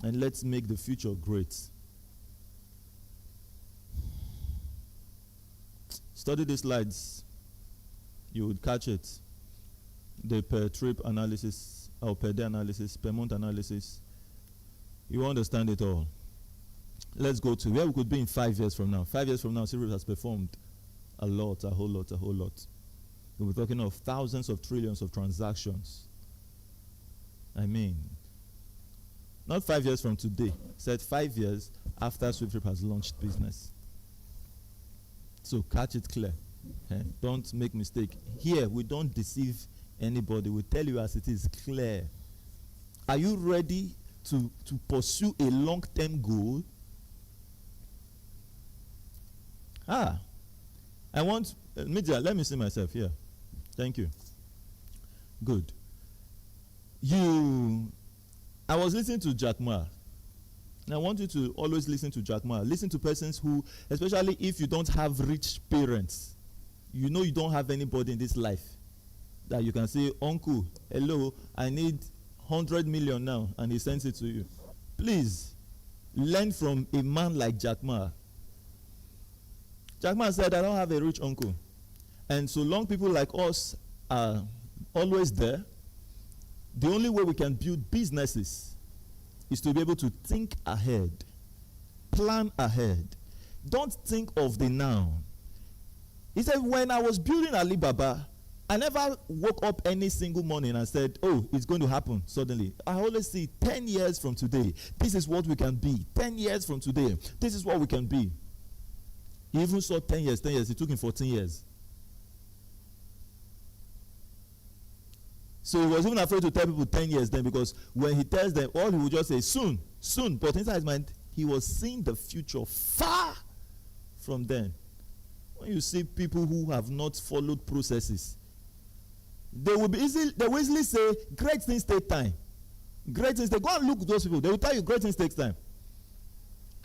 and let's make the future great. Study these slides. You would catch it. The per trip analysis, or per day analysis, per month analysis. You understand it all. Let's go to where we could be in 5 years from now. 5 years from now, SWIFTtrip has performed a lot, a whole lot, a whole lot. We're talking of thousands of trillions of transactions. I mean, not 5 years from today. Said 5 years after SWIFTtrip has launched business. So catch it clear. Okay? Don't make mistake. Here, we don't deceive anybody. We tell you as it is clear. Are you ready to pursue a long-term goal? I want media. Let me see myself here. Thank you. Good. I was listening to Jack Ma. And I want you to always listen to Jack Ma. Listen to persons who, especially if you don't have rich parents, you know you don't have anybody in this life that you can say, uncle, hello, I need 100 million now, and he sends it to you. Please, learn from a man like Jack Ma. Jack Ma said, I don't have a rich uncle. And so long people like us are always there, the only way we can build businesses is to be able to think ahead, plan ahead. Don't think of the now. He said, when I was building Alibaba, I never woke up any single morning and said, oh, it's going to happen suddenly. I always see 10 years from today, this is what we can be. 10 years from today, this is what we can be. He even saw 10 years. It took him 14 years. So he was even afraid to tell people 10 years then, because when he tells them, all he would just say, soon, soon. But inside his mind, he was seeing the future far from then. When you see people who have not followed processes, they will easily say, great things take time. Great things, they go and look at those people. They will tell you great things take time.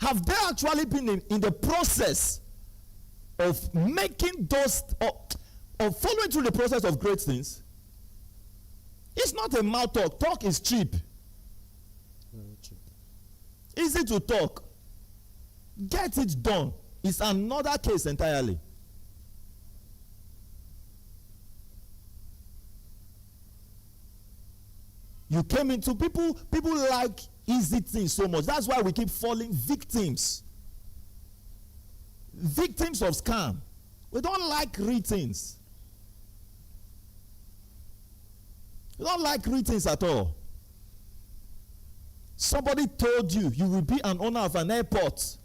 Have they actually been in the process of making those, of following through the process of great things? It's not a mouth talk. Talk is cheap. Very cheap. Easy to talk. Get it done. It's another case entirely. You came into people like easy things so much. That's why we keep falling victims. Victims of scam. We don't like readings. We don't like readings at all. Somebody told you you will be an owner of an airport,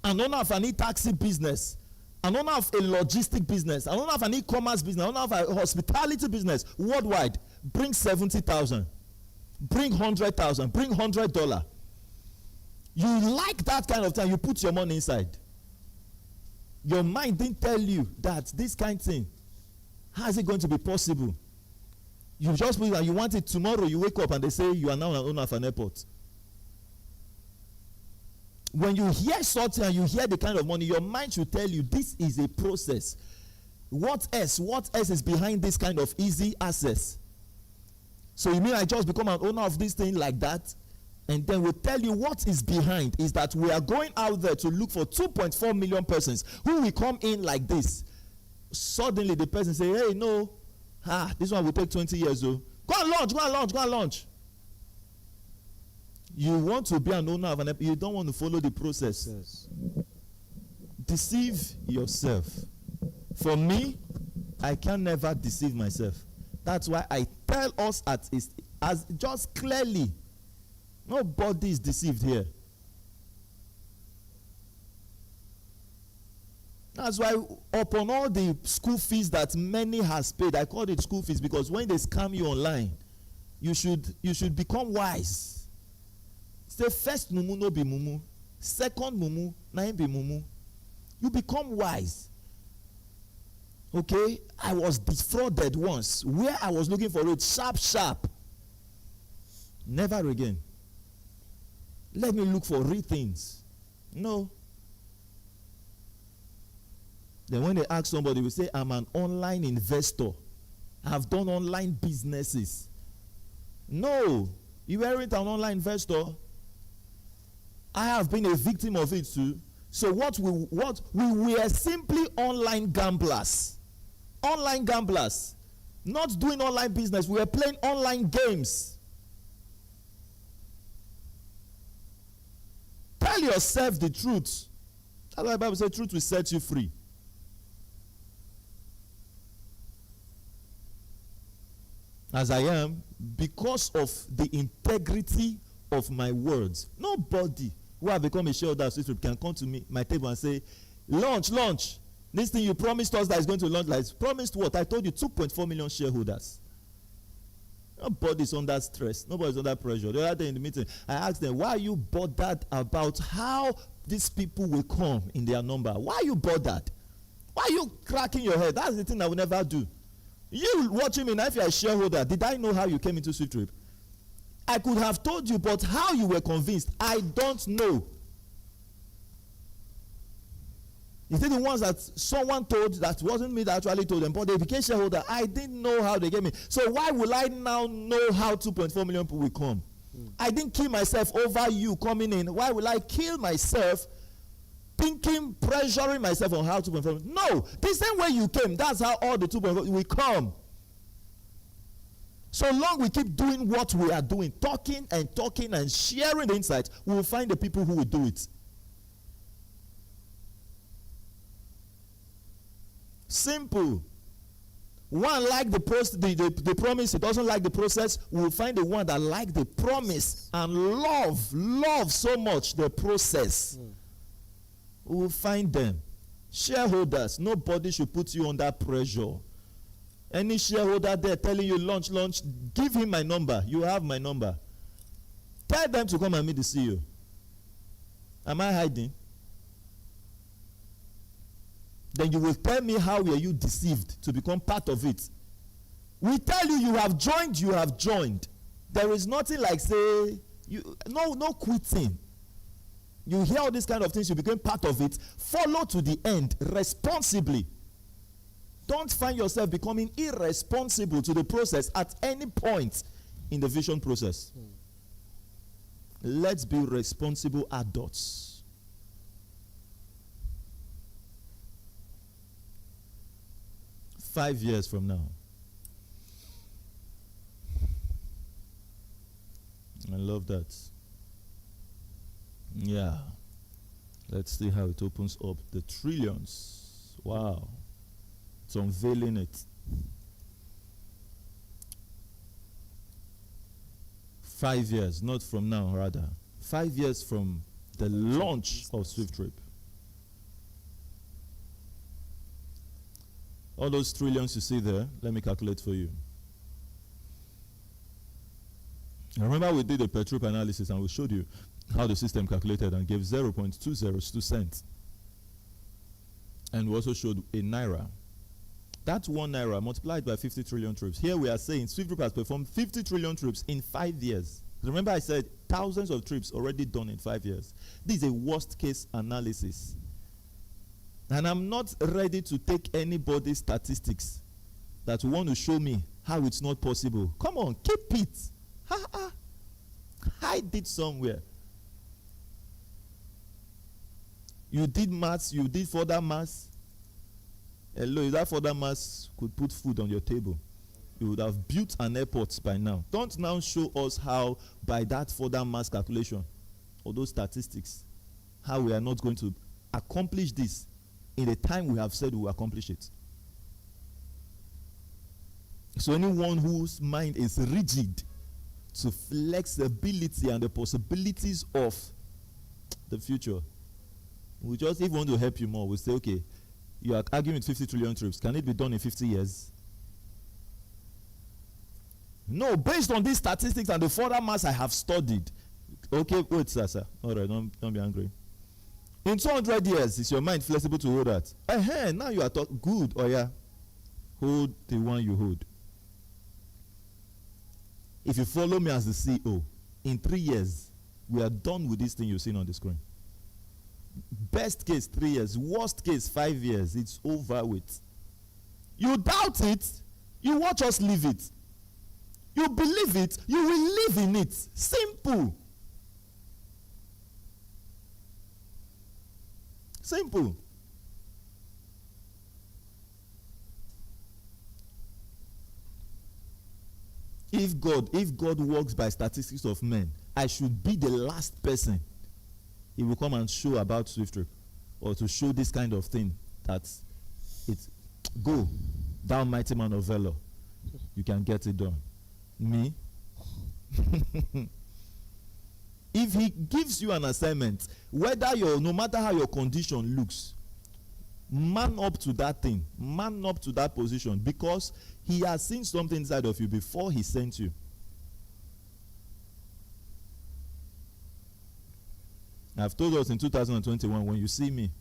an owner of an e-taxi business, an owner of a logistic business, an owner of an e-commerce business, an owner of a hospitality business worldwide. Bring 70,000. Bring 100,000. Bring $100. You like that kind of thing, you put your money inside. Your mind didn't tell you that this kind of thing, how is it going to be possible? You just believe that you want it tomorrow, you wake up and they say you are now an owner of an airport. When you hear something and you hear the kind of money, your mind should tell you this is a process. What else is behind this kind of easy access? So you mean I just become an owner of this thing like that? And then we'll tell you what is behind is that we are going out there to look for 2.4 million persons who will come in like this. Suddenly the person say, hey, no, this one will take 20 years though. Go and launch. You want to be an owner of an app, you don't want to follow the process. Yes. Deceive yourself. For me, I can never deceive myself. That's why I tell us as just clearly. Nobody is deceived here. That's why upon all the school fees that many has paid, I call it school fees because when they scam you online, you should become wise. Say first mumu no be mumu, second mumu na be mumu. You become wise. Okay, I was defrauded once where I was looking for it sharp. Never again. Let me look for real things. No. Then when they ask somebody, we say, I'm an online investor. I've done online businesses. No, you weren't an online investor. I have been a victim of it too. So we were simply online gamblers. Online gamblers. Not doing online business. We were playing online games. Tell yourself the truth. That's why the Bible says truth will set you free. As I am, because of the integrity of my words. Nobody who have become a shareholder of SWIFTtrip can come to me, my table, and say, launch. This thing you promised us that is going to launch, like, promised what? I told you 2.4 million shareholders. Nobody's under stress. Nobody's under pressure. The other day in the meeting, I asked them, why are you bothered about how these people will come in their number? Why are you bothered? Why are you cracking your head? That's the thing I will never do. You watching me now, if you're a shareholder, did I know how you came into SWIFTtrip? I could have told you, but how you were convinced, I don't know. You see the ones that someone told, that wasn't me that actually told them, but they became shareholder. I didn't know how they came in. So why will I now know how 2.4 million people will come? I didn't kill myself over you coming in. Why will I kill myself thinking, pressuring myself on how 2.4 million? No, the same way you came, that's how all the 2.4 will come. So long we keep doing what we are doing, talking and sharing the insights, we will find the people who will do it. Simple. One like the promise, it doesn't like the process. We will find the one that like the promise and love so much the process. We will find them. Shareholders, nobody should put you under pressure. Any shareholder there telling you launch, give him my number. You have my number. Tell them to come and meet the CEO. Am I hiding? Then you will tell me how were you deceived to become part of it. We tell you you have joined. There is nothing like say, no quitting. You hear all these kind of things, you become part of it. Follow to the end responsibly. Don't find yourself becoming irresponsible to the process at any point in the vision process. Let's be responsible adults. Five years from now. I love that. Yeah. Let's see how it opens up. The trillions. Wow. It's unveiling it. 5 years, not from now, rather. 5 years from the launch of SWIFTtrip. All those trillions you see there, let me calculate for you. Remember we did a per trip analysis and we showed you how the system calculated and gave 0.202 cents. And we also showed a naira. That's 1 naira multiplied by 50 trillion trips. Here we are saying SWIFTtrip has performed 50 trillion trips in 5 years. Remember I said thousands of trips already done in 5 years. This is a worst case analysis. And I'm not ready to take anybody's statistics that want to show me how it's not possible. Come on, keep it. Hide it somewhere. You did maths, you did further maths. Hello, if that further maths could put food on your table, you would have built an airport by now. Don't now show us how by that further maths calculation or those statistics, how we are not going to accomplish this in the time we have said we will accomplish it. So anyone whose mind is rigid to flexibility and the possibilities of the future. We just, if we want to help you more, we say, okay, you are arguing with 50 trillion trips. Can it be done in 50 years? No, based on these statistics and the further mass I have studied. Okay, wait, sir. All right, don't be angry. In 200 years, is your mind flexible to hold that? Now you are good. Oh yeah, hold the one you hold. If you follow me as the CEO, in 3 years, we are done with this thing you're seeing on the screen. Best case 3 years, worst case 5 years. It's over with. You doubt it, you watch us live it. You believe it, you will live in it. Simple. Simple. If God works by statistics of men, I should be the last person he will come and show about SWIFTtrip, or to show this kind of thing that it's go, thou mighty man of valor, you can get it done. Me? If he gives you an assignment, no matter how your condition looks, man up to that thing, man up to that position, because he has seen something inside of you before he sent you. I've told us in 2021, when you see me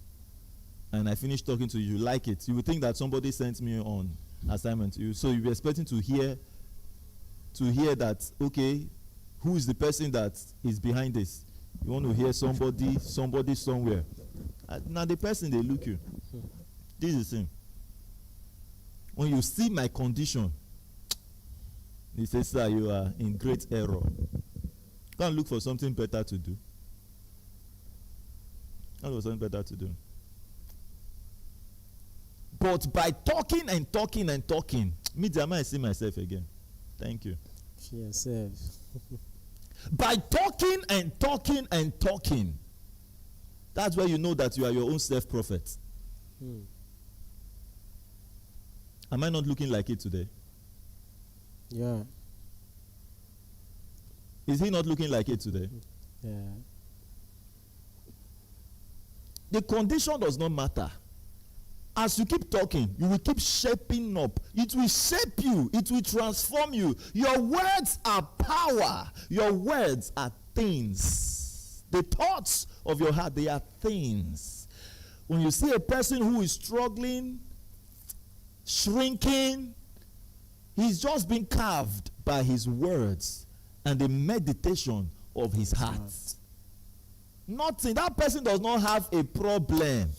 and I finish talking to you, you like it, you will think that somebody sent me on assignment to you. So you'll be expecting to hear that, okay, who is the person that is behind this? You want to hear somebody somewhere. Now the person, they look you. This is him. When you see my condition, he says, sir, you are in great error. Go and look for something better to do. Go and look for something better to do. But by talking and talking and talking, I see myself again. Thank you. Yourself. By talking and talking and talking, that's where you know that you are your own self-prophet. Am I not looking like it today? Yeah. Is he not looking like it today? Yeah. The condition does not matter. As you keep talking, you will keep shaping up. It will shape you. It will transform you. Your words are power. Your words are things. The thoughts of your heart, they are things. When you see a person who is struggling, shrinking, he's just been carved by his words and the meditation of his heart. Nothing. That person does not have a problem.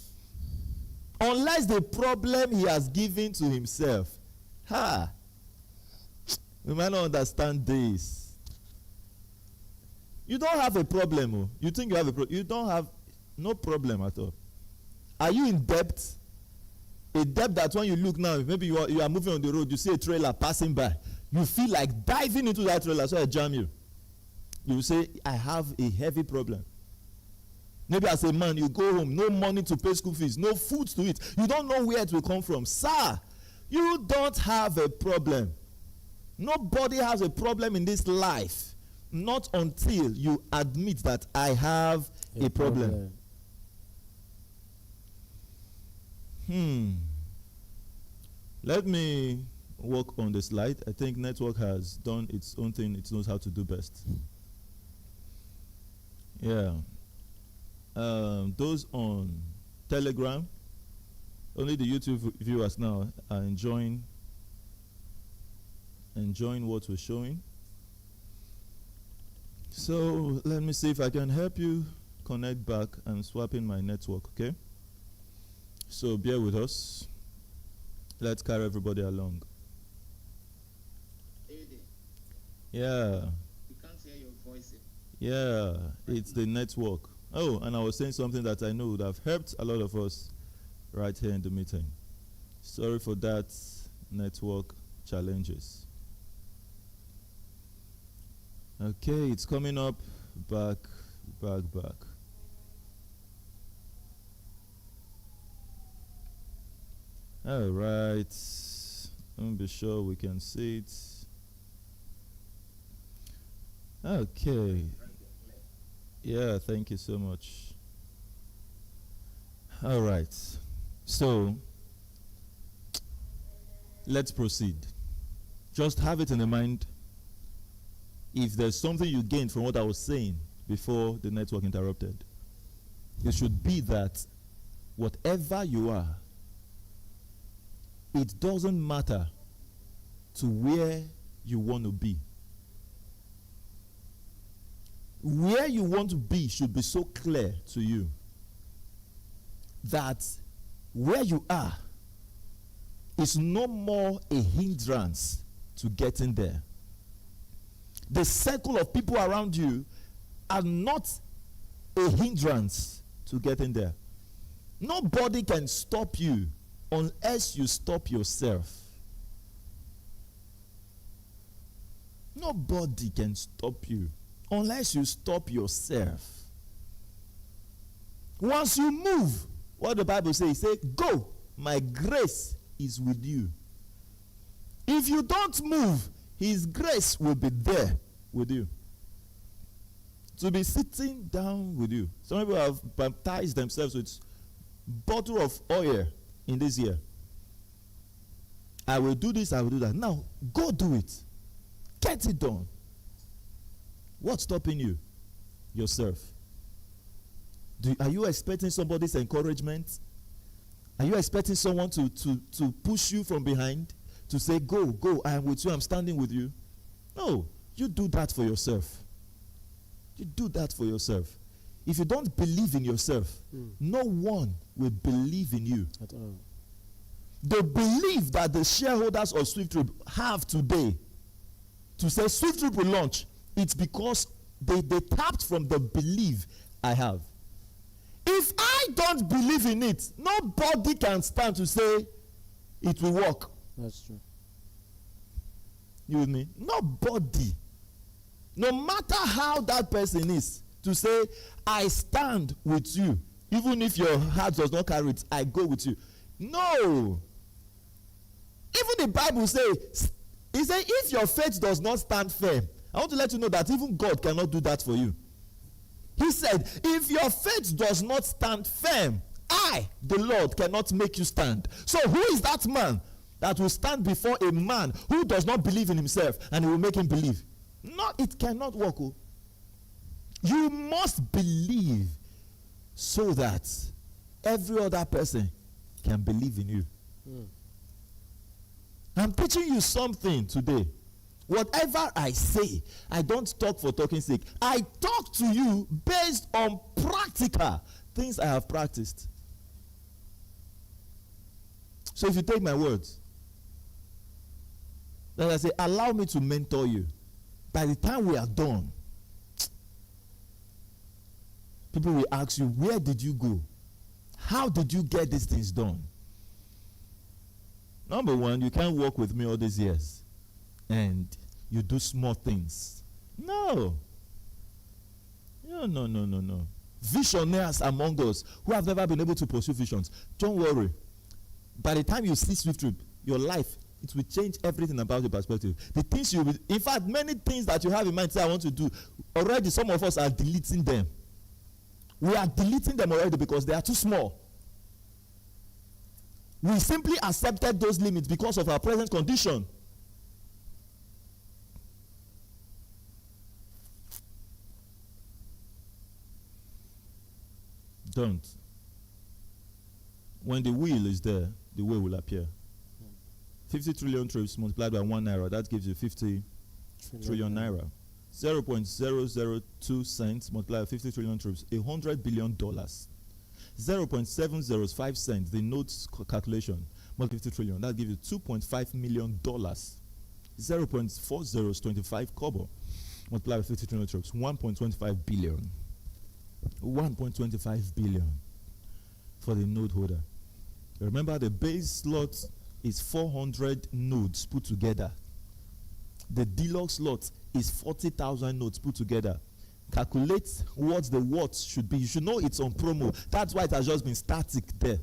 Unless the problem he has given to himself. We might not understand this. You don't have a problem. Oh. You think you have a problem. You don't have no problem at all. Are you in debt? A debt that when you look now, maybe you are moving on the road, you see a trailer passing by. You feel like diving into that trailer, so I jam you. You say, I have a heavy problem. Maybe as a man, you go home, no money to pay school fees, no food to eat. You don't know where it will come from. Sir, you don't have a problem. Nobody has a problem in this life. Not until you admit that I have a problem. Let me work on the slide. I think network has done its own thing. It knows how to do best. Yeah. Those on Telegram, only the YouTube viewers now are enjoying what we're showing. So let me see if I can help you connect back and swap in my network, okay? So bear with us. Let's carry everybody along. Yeah. We can't hear your voice. Yeah, it's the network. Oh, and I was saying something that I know would have helped a lot of us right here in the meeting. Sorry for that, network challenges. Okay, it's coming up. Back. All right. Let me be sure we can see it. Okay. Yeah, thank you so much. All right. So, let's proceed. Just have it in the mind. If there's something you gained from what I was saying before the network interrupted, it should be that whatever you are, it doesn't matter to where you want to be. Where you want to be should be so clear to you that where you are is no more a hindrance to getting there. The circle of people around you are not a hindrance to getting there. Nobody can stop you unless you stop yourself. Nobody can stop you unless you stop yourself. Once you move, what the Bible says, say, go, my grace is with you. If you don't move, his grace will be there with you. To be sitting down with you. Some people have baptized themselves with bottle of oil in this year. I will do this, I will do that. Now, go do it. Get it done. What's stopping you? Yourself. Are you expecting somebody's encouragement? Are you expecting someone to push you from behind? To say, go, go, I am with you, I'm standing with you? No, you do that for yourself. You do that for yourself. If you don't believe in yourself, no one will believe in you. At all. The belief that the shareholders of SWIFTtrip have today to say SWIFTtrip will launch, it's because they tapped from the belief I have. If I don't believe in it, nobody can stand to say it will work. That's true. You with me? Nobody. No matter how that person is, to say, I stand with you. Even if your heart does not carry it, I go with you. No. Even the Bible says, it says, if your faith does not stand firm, I want to let you know that even God cannot do that for you. He said, if your faith does not stand firm, I, the Lord, cannot make you stand. So who is that man that will stand before a man who does not believe in himself and he will make him believe? No, it cannot work. Oh. You must believe so that every other person can believe in you. I'm teaching you something today. Whatever I say, I don't talk for talking sake. I talk to you based on practical things I have practiced. So if you take my words, then I say, allow me to mentor you. By the time we are done, people will ask you, where did you go? How did you get these things done? Number one, you can't work with me all these years and you do small things. No. No. Visionaries among us who have never been able to pursue visions. Don't worry. By the time you see SWIFTtrip, your life, it will change everything about your perspective. The things you will, in fact, many things that you have in mind, say I want to do, already some of us are deleting them. We are deleting them already because they are too small. We simply accepted those limits because of our present condition. Don't. When the will is there, the way will appear. 50 trillion trips multiplied by 1 naira, that gives you 50 trillion naira. 0.002 cents multiplied by 50 trillion trips, $100 billion. 0.705 cents, the notes calculation, multiplied 50 trillion, that gives you $2.5 million. 0.40 is 25 kobo, multiplied by 50 trillion trips, 1.25 billion. 1.25 billion for the node holder. Remember, the base slot is 400 nodes put together. The deluxe slot is 40,000 nodes put together. Calculate what the watts should be. You should know it's on promo. That's why it has just been static there.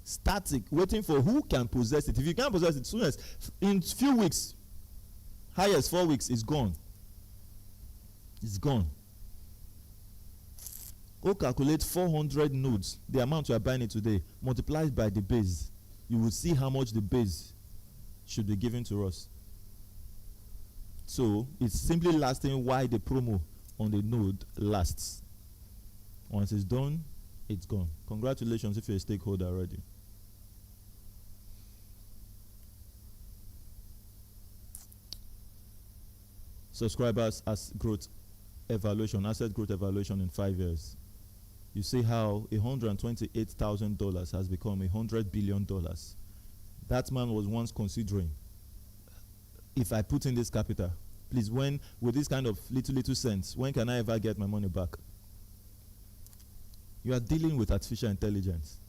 Static, waiting for who can possess it. If you can't possess it, soon as in few weeks, highest 4 weeks, it's gone. It's gone. Go calculate 400 nodes, the amount you are buying it today, multiplied by the base. You will see how much the base should be given to us. So it's simply lasting while the promo on the node lasts. Once it's done, it's gone. Congratulations if you're a stakeholder already. Subscribers as growth evaluation, asset growth evaluation in 5 years. You see how $128,000 has become $100 billion. That man was once considering, if I put in this capital, please, when, with this kind of little cents, when can I ever get my money back? You are dealing with artificial intelligence.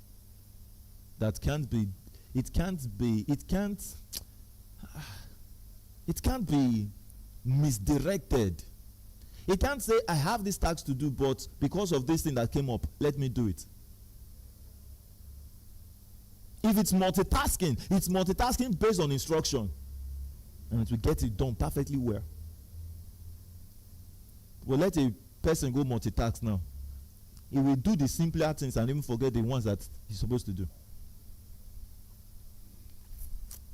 That can't be misdirected. It can't say, I have this task to do, but because of this thing that came up, let me do it. If it's multitasking based on instruction, and it will get it done perfectly well. Well, let a person go multitask now. He will do the simpler things and even forget the ones that he's supposed to do.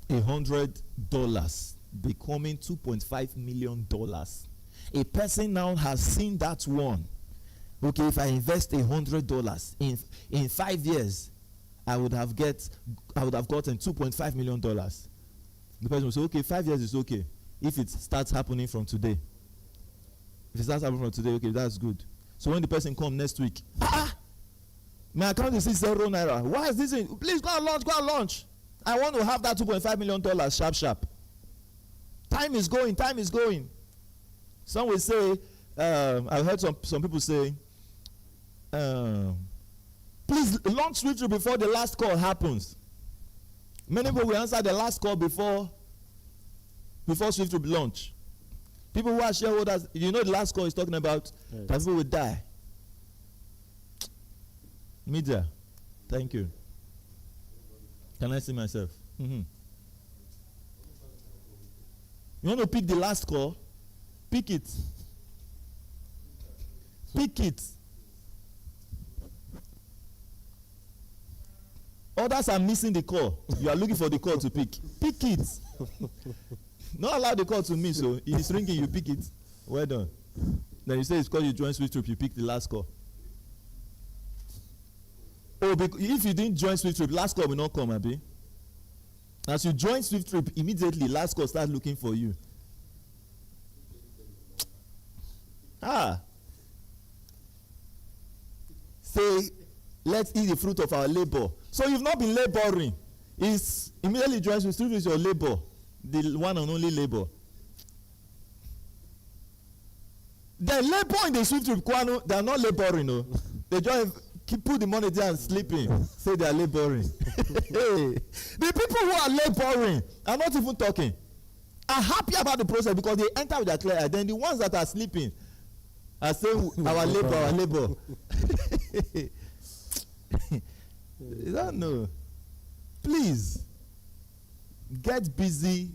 $100 becoming $2.5 million. A person now has seen that one. Okay, if I invest $100 in 5 years, I would have gotten $2.5 million. The person will say, okay, 5 years is okay if it starts happening from today. If it starts happening from today, okay, that's good. So when the person comes next week, my account is ₦0. Why is this in? Please go and launch. I want to have that $2.5 million sharp. Time is going. Some will say, I've heard some people say, please launch SWIFTtrip before the last call happens. Many people will answer the last call before SWIFTtrip launch. People who are shareholders, you know the last call is talking about that people will die. Media, thank you. Can I see myself? You want to pick the last call? Pick it. Others are missing the call. You are looking for the call to pick. Pick it. Not allow the call to miss. So it is ringing, you pick it. Well done. Then you say it's because you joined SWIFTtrip, you pick the last call. Oh, if you didn't join SWIFTtrip, last call will not come, Abi. As you join SWIFTtrip, immediately last call starts looking for you. Say, let's eat the fruit of our labor. So you've not been laboring. It's immediately joins SWIFTtrip is your labor, the one and only labor. They labor in the SWIFTtrip, they are not laboring, no. They just put the money there and sleeping. Say they are laboring. The people who are laboring are not even talking. Are happy about the process because they enter with their clear eye. Then the ones that are sleeping are saying, our labor. You don't know. Please get busy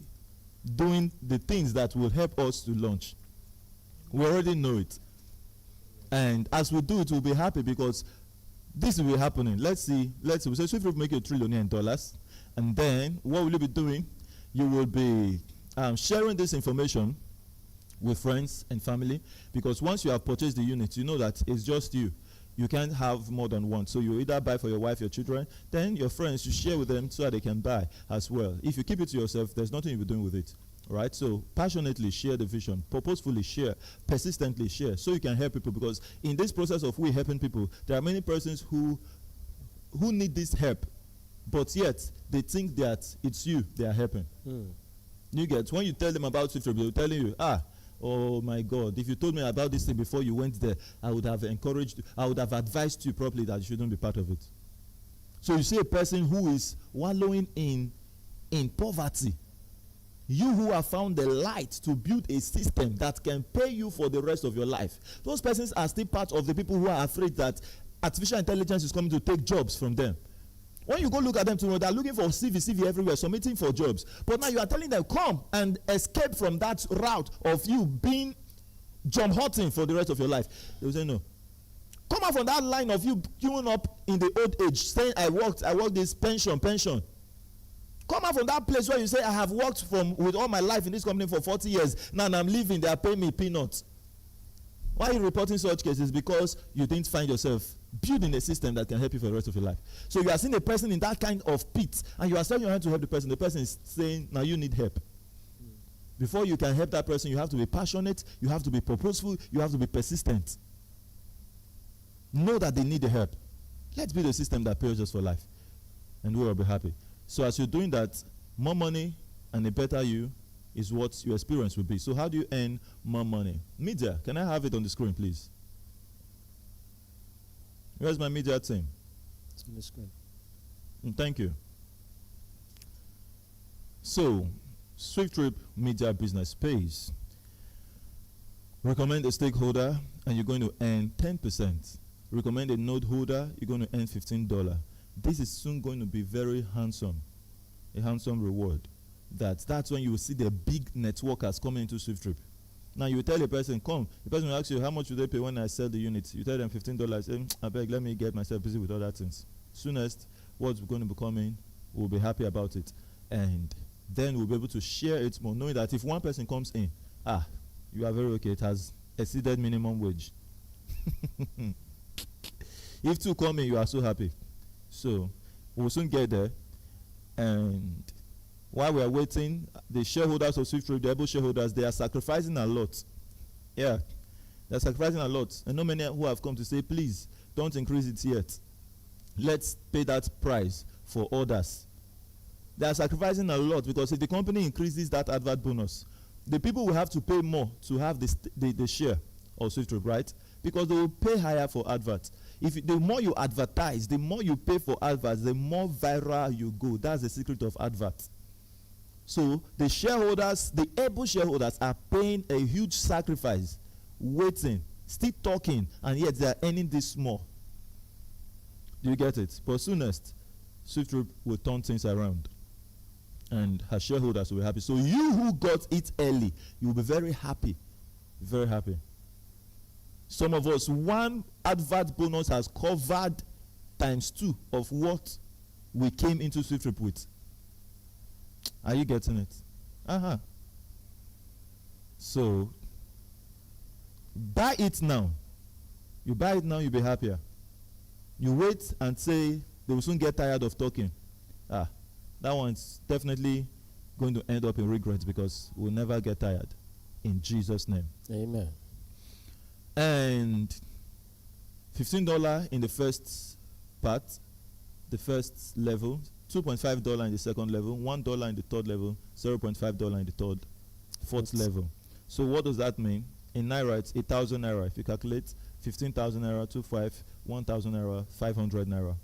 doing the things that will help us to launch. We already know it. And as we do it, we'll be happy because this will be happening. Let's see. We say SWIFTtrip will make you $1 trillion. And then what will you be doing? You will be sharing this information with friends and family, because once you have purchased the unit, you know that it's just you. You can't have more than one. So you either buy for your wife, your children, then your friends, you share with them so that they can buy as well. If you keep it to yourself, there's nothing you'll be doing with it. Right? So passionately share the vision, purposefully share, persistently share, so you can help people, because in this process of we helping people, there are many persons who need this help, but yet they think that it's you they are helping. You get, when you tell them about SWIFTtrip, they're telling you, oh my God, if you told me about this thing before you went there, I would have encouraged you, I would have advised you properly that you shouldn't be part of it. So you see a person who is wallowing in poverty. You who have found the light to build a system that can pay you for the rest of your life. Those persons are still part of the people who are afraid that artificial intelligence is coming to take jobs from them. When you go look at them tomorrow, they're looking for CV everywhere, submitting for jobs. But now you are telling them, come and escape from that route of you being job hunting for the rest of your life. They will say no. Come out from that line of you queuing up in the old age, saying I worked this pension. Come out from that place where you say I have worked with all my life in this company for 40 years. Now I'm leaving, they are paying me peanuts. Why are you reporting such cases? Because you didn't find yourself building a system that can help you for the rest of your life. So you are seeing a person in that kind of pit, and you are saying you want to help the person. The person is saying, now you need help. Before you can help that person, you have to be passionate, you have to be purposeful, you have to be persistent. Know that they need the help. Let's build a system that pays us for life, and we will be happy. So as you're doing that, more money and a better you is what your experience will be. So how do you earn more money? Media, can I have it on the screen, please? Where's my media team? It's on the screen. Thank you. So, SWIFTtrip media business pays. Recommend a stakeholder, and you're going to earn 10%. Recommend a node holder, you're going to earn $15. This is soon going to be very handsome, a handsome reward. That's when you will see the big networkers coming into SWIFTtrip. Now you will tell a person, come. The person will ask you, how much will they pay when I sell the unit? You tell them $15. I beg, let me get myself busy with other things. Soonest, what's going to be coming, we'll be happy about it. And then we'll be able to share it more, knowing that if one person comes in, you are very okay, it has exceeded minimum wage. If two come in, you are so happy. So we'll soon get there. And while we are waiting, the shareholders of SWIFTtrip, the able shareholders, they are sacrificing a lot. Yeah, they're sacrificing a lot. And not many who have come to say, please, don't increase it yet. Let's pay that price for others. They are sacrificing a lot, because if the company increases that advert bonus, the people will have to pay more to have the share of SWIFTtrip, right? Because they will pay higher for adverts. The more you advertise, the more you pay for adverts, the more viral you go. That's the secret of adverts. So the shareholders, the able shareholders, are paying a huge sacrifice, waiting, still talking, and yet they are earning this more. Do you get it? But soonest, SWIFTtrip will turn things around, and her shareholders will be happy. So you who got it early, you will be very happy, very happy. Some of us, one advert bonus has covered ×2 of what we came into SWIFTtrip with. Are you getting it? So, buy it now. You buy it now, you'll be happier. You wait and say, they will soon get tired of talking. That one's definitely going to end up in regret, because we'll never get tired. In Jesus' name. Amen. And $15 in the first part, the first level, $2.5 in the second level, $1 in the third level, $0.5 in the fourth level. So what does that mean? In Naira, it's 1,000 Naira. If you calculate 15,000 Naira, 25, 1,000 Naira, 500 Naira.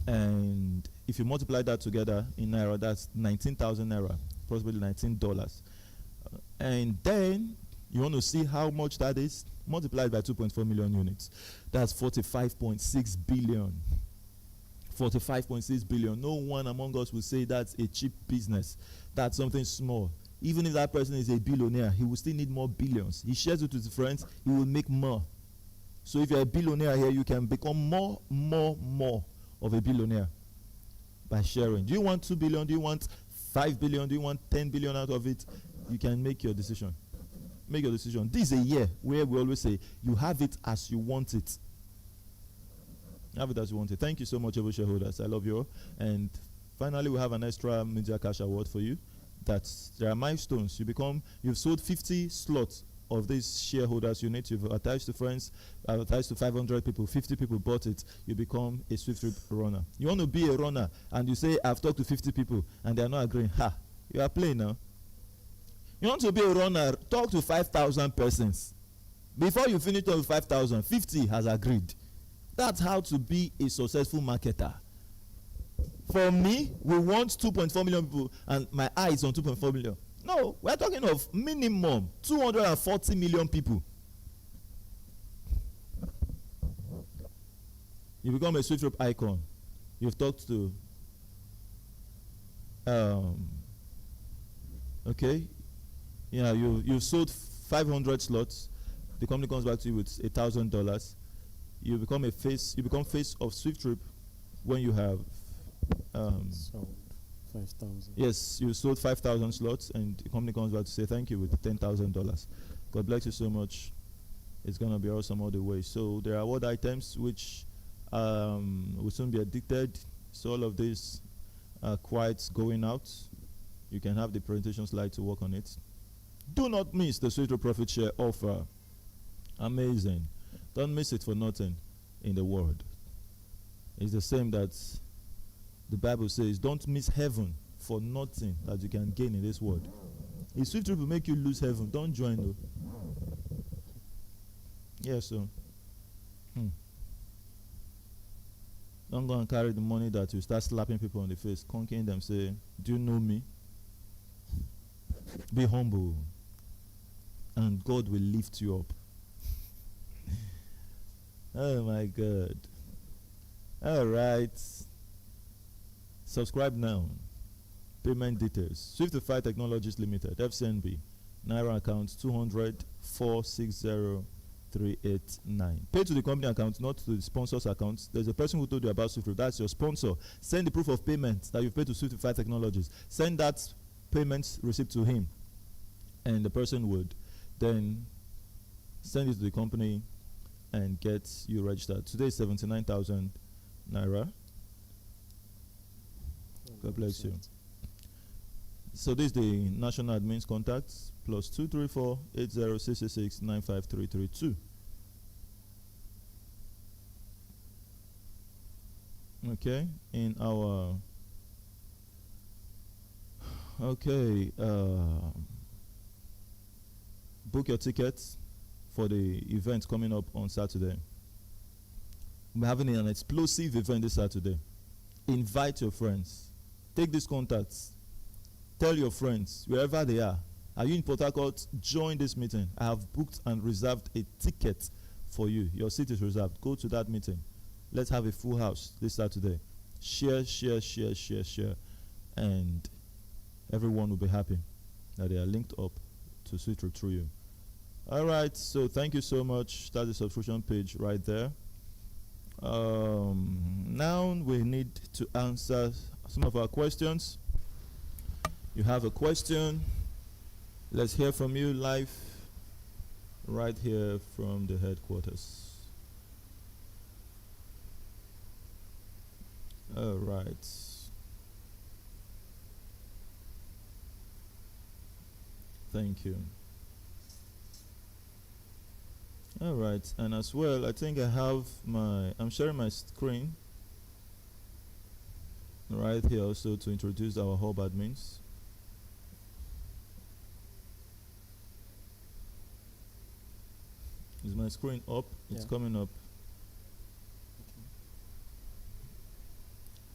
And if you multiply that together in Naira, that's 19,000 Naira, possibly $19. And then you want to see how much that is? Multiplied by 2.4 million units. That's 45.6 billion. 45.6 billion. No one among us will say that's a cheap business. That's something small. Even if that person is a billionaire, he will still need more billions. He shares it with his friends, he will make more. So if you're a billionaire here, you can become more of a billionaire by sharing. Do you want 2 billion? Do you want 5 billion? Do you want 10 billion out of it? You can make your decision. Make your decision. This is a year where we always say, you have it as you want it. Have it as you want it. Thank you so much, every shareholders. I love you all. And finally, we have an extra media cash award for you. There are milestones. You've sold 50 slots of these shareholders unit. You've attached to friends, attached to 500 people, 50 people bought it. You become a SWIFTtrip runner. You want to be a runner, and you say, I've talked to 50 people, and they're not agreeing. You are playing now. You want to be a runner, talk to 5,000 persons. Before you finish talking to 5,000, 50 has agreed. That's how to be a successful marketer. For me, we want 2.4 million people, and my eye is on 2.4 million. No, we're talking of minimum 240 million people. You become a SWIFTtrip icon. You've talked to, okay, yeah, you've sold 500 slots, the company comes back to you with $1,000. You become face of SWIFTtrip when you have So 5,000. yes, you sold 5,000 slots, and the company comes back to say thank you with $10,000. God bless you so much. It's gonna be awesome all the way. So there are award items which will soon be addicted. So all of these are quite going out. You can have the presentation slide to work on it. Do not miss the SWIFTtrip Profit Share offer. Amazing. Don't miss it for nothing in the world. It's the same that the Bible says, don't miss heaven for nothing that you can gain in this world. If SWIFTtrip will make you lose heaven, don't join though. Yeah, so don't go and carry the money that you start slapping people on the face, conking them, say, do you know me? Be humble, and God will lift you up. Oh my God. All right. Subscribe now. Payment details. SWIFTIFY Technologies Limited, FCNB. Naira account 200-460-389. Pay to the company account, not to the sponsor's account. There's a person who told you about SWIFTtrip. That's your sponsor. Send the proof of payment that you've paid to SWIFTIFY Technologies. Send that payment receipt to him, and the person would then send it to the company and get you registered. Today is 79,000 Naira. God bless you. So this is the national admin's contacts, +234 80 95332. Okay, in our book your tickets for the event coming up on Saturday. We're having an explosive event this Saturday. Invite your friends. Take these contacts. Tell your friends, wherever they are. Are you in Port Harcourt? Join this meeting. I have booked and reserved a ticket for you. Your seat is reserved. Go to that meeting. Let's have a full house this Saturday. Share, and everyone will be happy that they are linked up to SWIFTtrip through you. All right, so thank you so much. That's the subscription page right there. Now we need to answer some of our questions. You have a question? Let's hear from you live right here from the headquarters. All right. Thank you. All right, and as well, I think I'm sharing my screen right here also to introduce our hub admins. Is my screen up? It's coming up. Okay.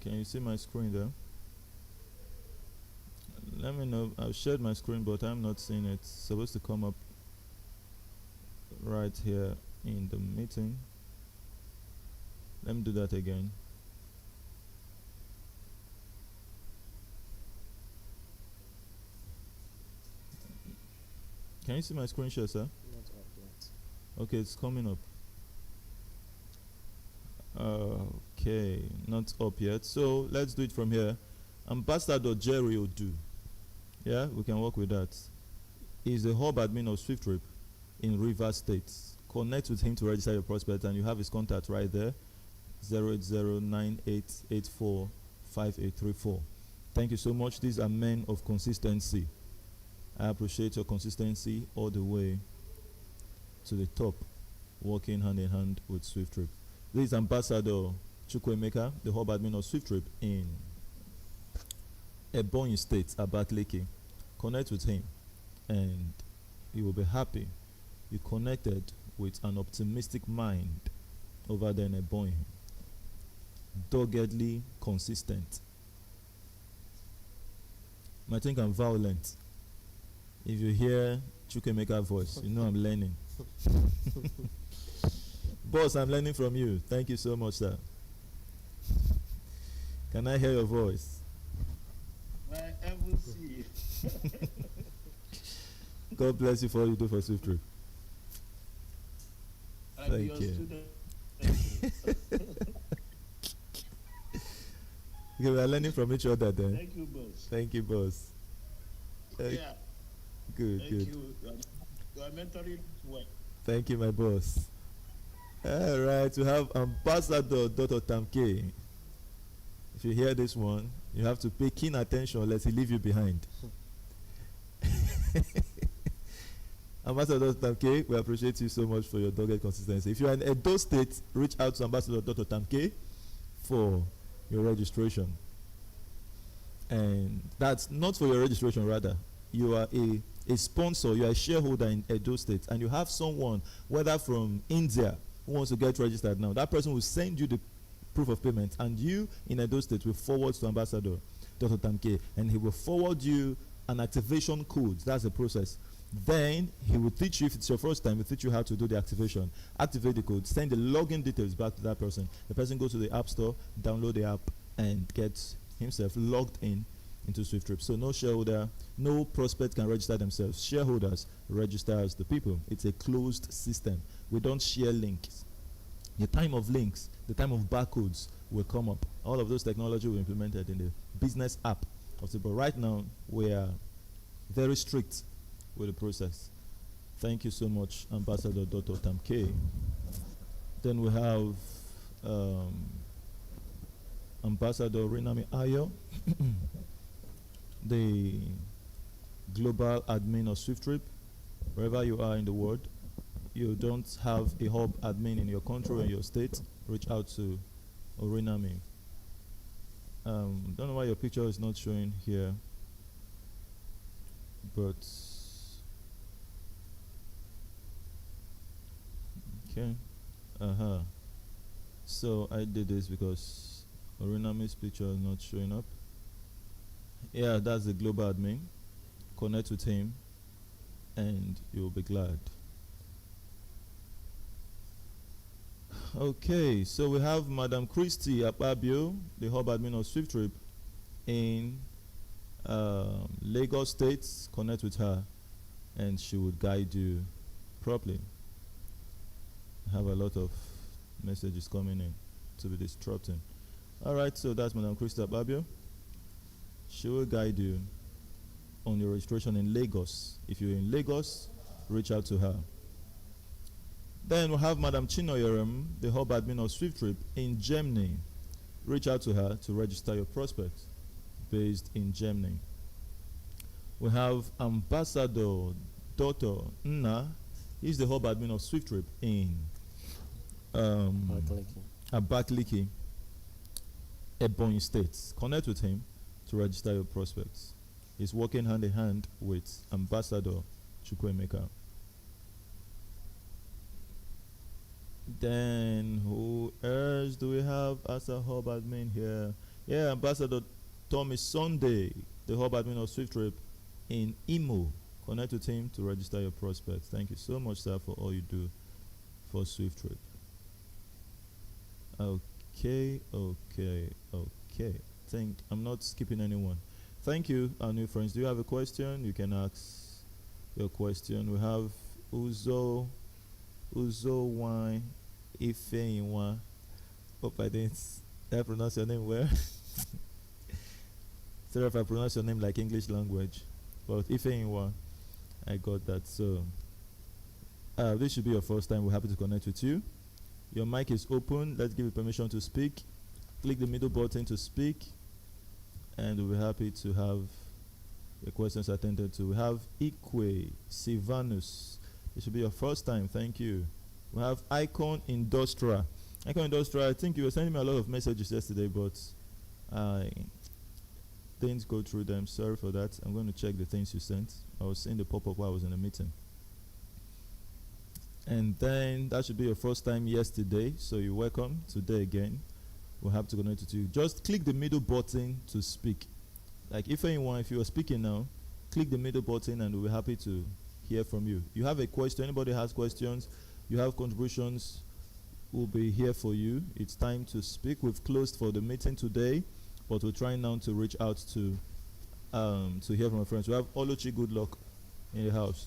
Can you see my screen there? Let me know. I've shared my screen, but I'm not seeing it. It's supposed to come up right here in the meeting. Let me do that again. Can you see my screen share, sir? Not up yet. Okay, it's coming up. Okay, not up yet. So let's do it from here. Ambassador Jerry Odu. Yeah, we can work with that. He's the hub admin of SWIFTtrip in Rivers State. Connect with him to register your prospect, and you have his contact right there. 08098845834. Thank you so much. These are men of consistency. I appreciate your consistency all the way to the top, working hand in hand with SWIFTtrip. This is Ambassador Chukwemeka, the hub admin of SWIFTtrip in Ebonyi State, Abakaliki. Connect with him, and you will be happy. You connected with an optimistic mind over there in Ebonyi. Doggedly consistent. I think I'm violent. If you hear Chukwemeka's voice, you know I'm learning. Boss, I'm learning from you. Thank you so much, sir. Can I hear your voice? My heaven see. God bless you for all you do for SWIFTtrip. Thank your you. student. Okay, we are learning from each other then. Thank you, boss. Thank you, boss. Uh, Yeah, good, thank good. you. You are mentoring us well. Thank you, my boss. All right, we have Ambassador Dr. Tamke. If you hear this one, you have to pay keen attention lest he leave you behind. Ambassador Tamke, we appreciate you so much for your dogged consistency. If you are in Edo State, reach out to Ambassador Dr. Tamke for your registration. And that's not for your registration, rather. You are a sponsor, you are a shareholder in Edo State, and you have someone, whether from India, who wants to get registered now. That person will send you the proof of payment, and you in Edo State will forward to Ambassador Dr. Tamke, and he will forward you an activation code. That's the process. Then he will teach you, if it's your first time, he'll teach you how to do the activation. Activate the code, send the login details back to that person. The person goes to the App Store, download the app, and gets himself logged in into SWIFTtrip. So no shareholder, no prospect can register themselves. Shareholders register as the people. It's a closed system. We don't share links. The time of links, the time of barcodes will come up. All of those technology were implemented in the business app of the. But right now, we are very strict with the process. Thank you so much, Ambassador Dr. Tamke. Then we have Ambassador Rinami Ayo, the global admin of SWIFTtrip. Wherever you are in the world, you don't have a hub admin in your country or in your state, reach out to Rinami. Don't know why your picture is not showing here, but okay. So I did this because Orinami's picture is not showing up. Yeah, that's the global admin. Connect with him and you'll be glad. Okay, so we have Madam Christy Apabio, the hub admin of SWIFTtrip in Lagos State. Connect with her and she would guide you properly. I have a lot of messages coming in to be disrupting. Alright, so that's Madam Christy Apabio. She will guide you on your registration in Lagos. If you're in Lagos, reach out to her. Then we have Madam Chinoyerim, the hub admin of SWIFTtrip in Germany. Reach out to her to register your prospect based in Germany. We have Ambassador Dr. Nna. He's the hub admin of SWIFTtrip in Abakaliki, Ebonyi State. Connect with him to register your prospects. He's working hand in hand with Ambassador Chukwemeka. Then who else do we have as a hub admin here? Yeah, Ambassador Tommy Sunday, the hub admin of SWIFTtrip in Imo. Connect with him to register your prospects. Thank you so much, sir, for all you do for SWIFTtrip. Okay. Think I'm not skipping anyone. Thank you, our new friends. Do you have a question? You can ask your question. We have Uzo Y Ifeinwa. Hope I didn't. Did I pronounce your name well? Sorry if I pronounce your name like English language. But Ifeinwa, I got that. So this should be your first time. We're happy to connect with you. Your mic is open. Let's give you permission to speak. Click the middle button to speak, and we'll be happy to have the questions attended to. We have Ikwe Silvanus. It should be your first time. Thank you. We have Icon Industria. Icon Industria, I think you were sending me a lot of messages yesterday, but I didn't go through them. Sorry for that. I'm going to check the things you sent. I was seeing the pop-up while I was in a meeting. And then that should be your first time yesterday, so you're welcome today again. We'll have to connect with you. Just click the middle button to speak. Like if you are speaking now, click the middle button and we'll be happy to hear from you. You have a question, anybody has questions, you have contributions, we'll be here for you. It's time to speak. We've closed for the meeting today, but we're trying now to reach out to hear from our friends. We have Oluchi Good Luck in the house.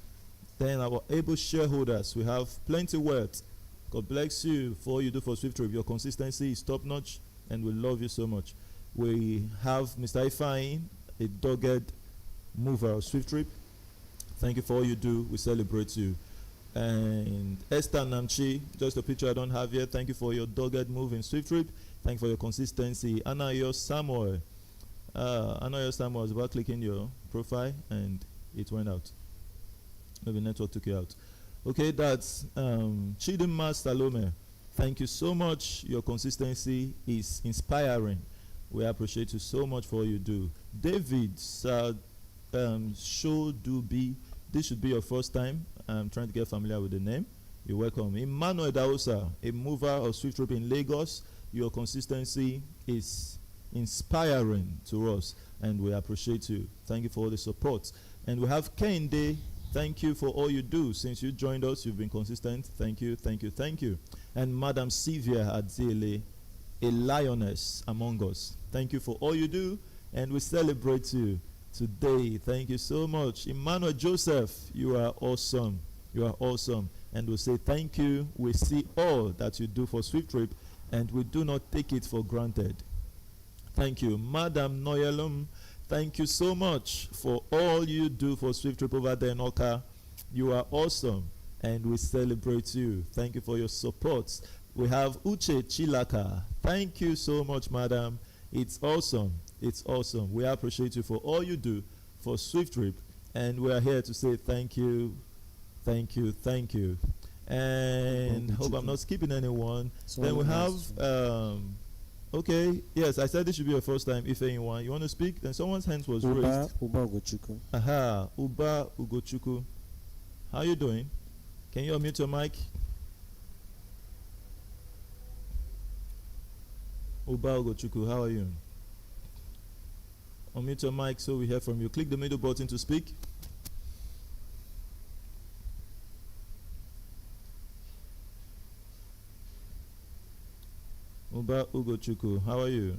Then our able shareholders, we have Plenty Wealth, God bless you for all you do for SWIFTtrip. Your consistency is top notch, and we love you so much. We have Mr. Ifeanyi, a dogged mover of SWIFTtrip. Thank you for all you do. We celebrate you. And Esther Namchi, just a picture I don't have yet. Thank you for your dogged move in SWIFTtrip. Thank you for your consistency. Anayo Samuel. Anayo Samuel was about clicking your profile and it went out. Maybe network took you out. Okay, that's Chidinma Salome. Thank you so much. Your consistency is inspiring. We appreciate you so much for all you do. David Shodubi, this should be your first time. I'm trying to get familiar with the name. You're welcome. Emmanuel Daosa, a mover of SWIFTtrip in Lagos. Your consistency is inspiring to us, and we appreciate you. Thank you for all the support. And we have Kende. Thank you for all you do. Since you joined us, you've been consistent. Thank you, thank you, thank you. And Madam Sylvia Adzele, a lioness among us. Thank you for all you do, and we celebrate you today. Thank you so much. Emmanuel Joseph, you are awesome. You are awesome. And we'll say thank you. We see all that you do for SWIFTtrip, and we do not take it for granted. Thank you. Madam Noyelum, thank you so much for all you do for SWIFTtrip over there in Oka. You are awesome, and we celebrate you. Thank you for your support. We have Uche Chilaka. Thank you so much, madam. It's awesome. It's awesome. We appreciate you for all you do for SWIFTtrip, and we are here to say thank you, thank you, thank you. And hope I'm not skipping anyone. Then we have, okay, yes, I said this should be your first time. If anyone, you want to speak? Then someone's hands was raised. Uba Ugochukwu. Aha, Uba Ugochukwu. How you doing? Can you unmute your mic? Uba Ugochukwu, how are you? Unmute your mic so we hear from you. Click the middle button to speak. Uba Ugochukwu, how are you?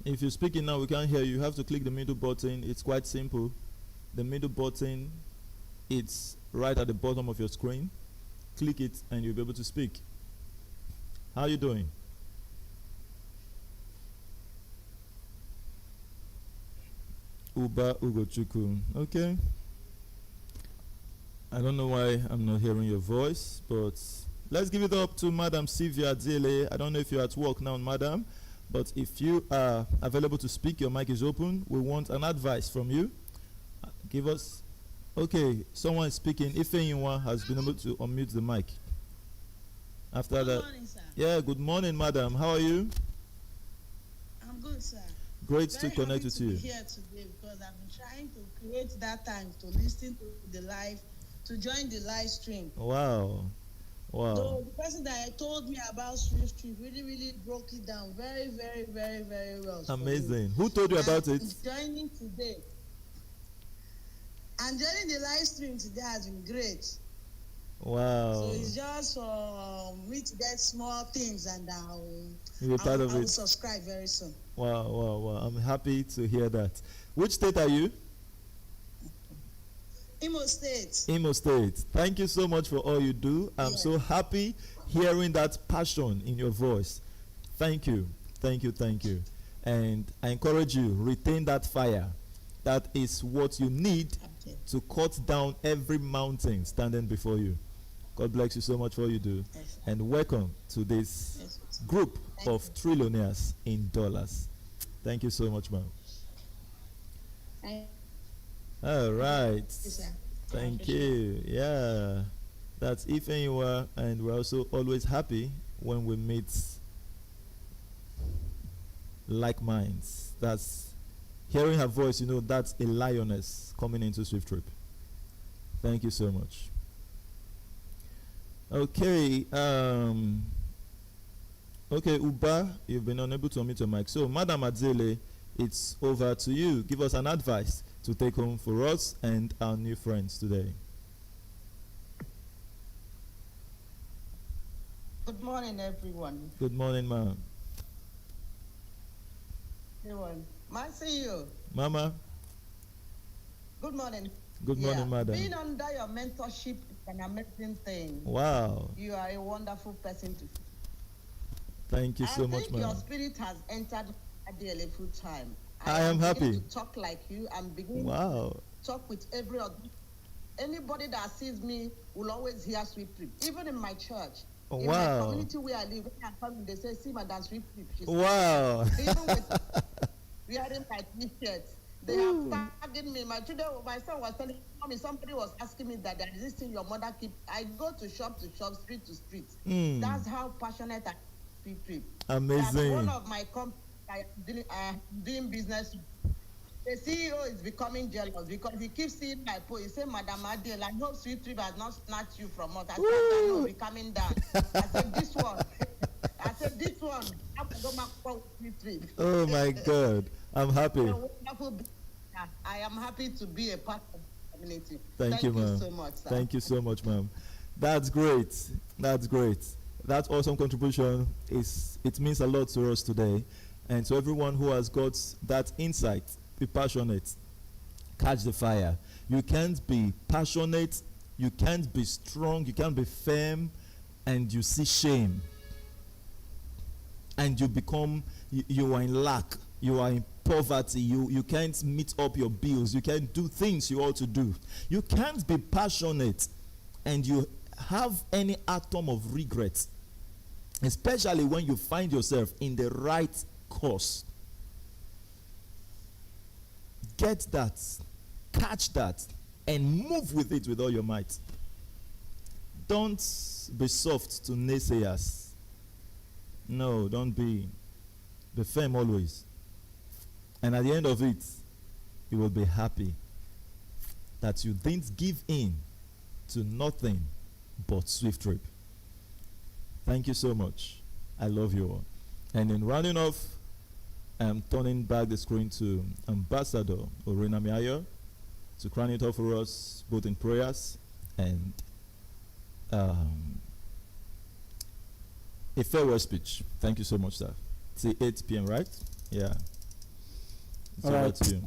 If you're speaking now, we can't hear you. You have to click the middle button. It's quite simple. The middle button, it's right at the bottom of your screen. Click it and you'll be able to speak. How are you doing? Uba Ugochukwu. Okay. I don't know why I'm not hearing your voice, but let's give it up to Madam Sylvia Adzele. I don't know if you're at work now, madam, but if you are available to speak, your mic is open. We want an advice from you. Give us. Okay, someone is speaking. If anyone has been able to unmute the mic. After Good that. morning, sir. Yeah, good morning, madam. How are you? I'm good, sir. Great Very to connect happy with to you. be here today because I've been trying to create that time to listen to the live, to join the live stream. Wow. Wow. So the person that told me about SWIFTtrip really broke it down very well. Amazing. Who told you about it? Joining today. And joining the live stream today has been great. Wow. So it's just for me to get small things and You'll be part of I will it. subscribe very soon. Wow, wow, wow. I'm happy to hear that. Which state are you? Imo State. Imo State. Thank you so much for all you do. I'm so happy hearing that passion in your voice. Thank you. Thank you. Thank you. And I encourage you, retain that fire. That is what you need to cut down every mountain standing before you. God bless you so much for all you do. Yes. And welcome to this group of trillionaires in dollars. Thank you so much, ma'am. All right. Thank you. Yeah. That's if anywhere, and we're also always happy when we meet like minds. That's hearing her voice, you know, that's a lioness coming into SWIFTtrip. Thank you so much. Okay, okay, Uba, you've been unable to unmute your mic. So, Madam Adzele, it's over to you. Give us an advice to take home for us and our new friends today. Good morning, everyone. Good morning, ma'am. Everyone. My CEO, Mama, good morning. good morning, madam. Being under your mentorship is an amazing thing. Wow. You are a wonderful person to. Thank you I so much, think your ma'am. spirit has entered ADLA full time. I am happy. beginning to talk like you and begin Wow. to talk with every other. Anybody that sees me will always hear SWIFTtrip. Even in my church, in my Wow. community where I live, when I come, they say, "See, Madam SWIFTtrip." She's Wow. even with wearing my t-shirts. They have tagged me. My son was telling me, somebody was asking me that there is this thing your mother keep. I go to shop, street to street. That's how passionate I am. SWIFTtrip. Amazing. That's one of my companies I am doing business with. The CEO is becoming jealous because he keeps seeing my post. He said, "Madam Adele, I hope SWIFTtrip has not snatched you from us." I said, "I know, be coming down." I said, "This one." I said, "This one, I'm going to go back for SWIFTtrip." Oh my God. I'm happy. I am happy to be a part of the community. Thank you, ma'am. So much, sir. Thank you so much, ma'am. That's great. That's great. That awesome contribution it means a lot to us today. And to everyone who has got that insight, be passionate. Catch the fire. You can't be passionate, you can't be strong, you can't be firm, and you see shame. And you become, you are in lack, you are in poverty, you can't meet up your bills, you can't do things you ought to do. You can't be passionate and you have any atom of regret, especially when you find yourself in the right course. Get that, catch that, and move with it with all your might. Don't be soft to naysayers. No, don't be. Be firm always. And at the end of it, you will be happy that you didn't give in to nothing but SWIFTtrip. Thank you so much. I love you all. And in rounding off, I'm turning back the screen to Ambassador Orena Miayo to crown it off for us, both in prayers and a farewell speech. Thank you so much, sir. It's 8 p.m., right? Yeah. It's all right. To you.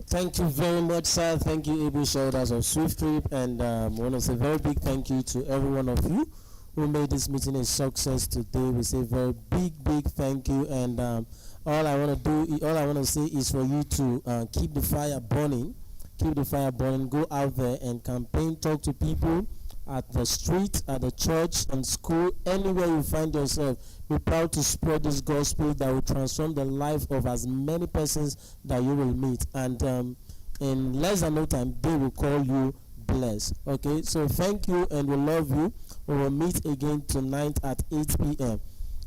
Thank you very much, sir. Thank you, able shareholders of SWIFTtrip, and I want to say a very big thank you to every one of you who made this meeting a success today. We say very big thank you, and all I want to say is for you to keep the fire burning. Keep the fire burning. Go out there and campaign. Talk to people at the street, at the church, and school, anywhere you find yourself. Be proud to spread this gospel that will transform the life of as many persons that you will meet. And in less than no time, they will call you blessed. Okay, so thank you, and we love you. We will meet again tonight at 8 p.m.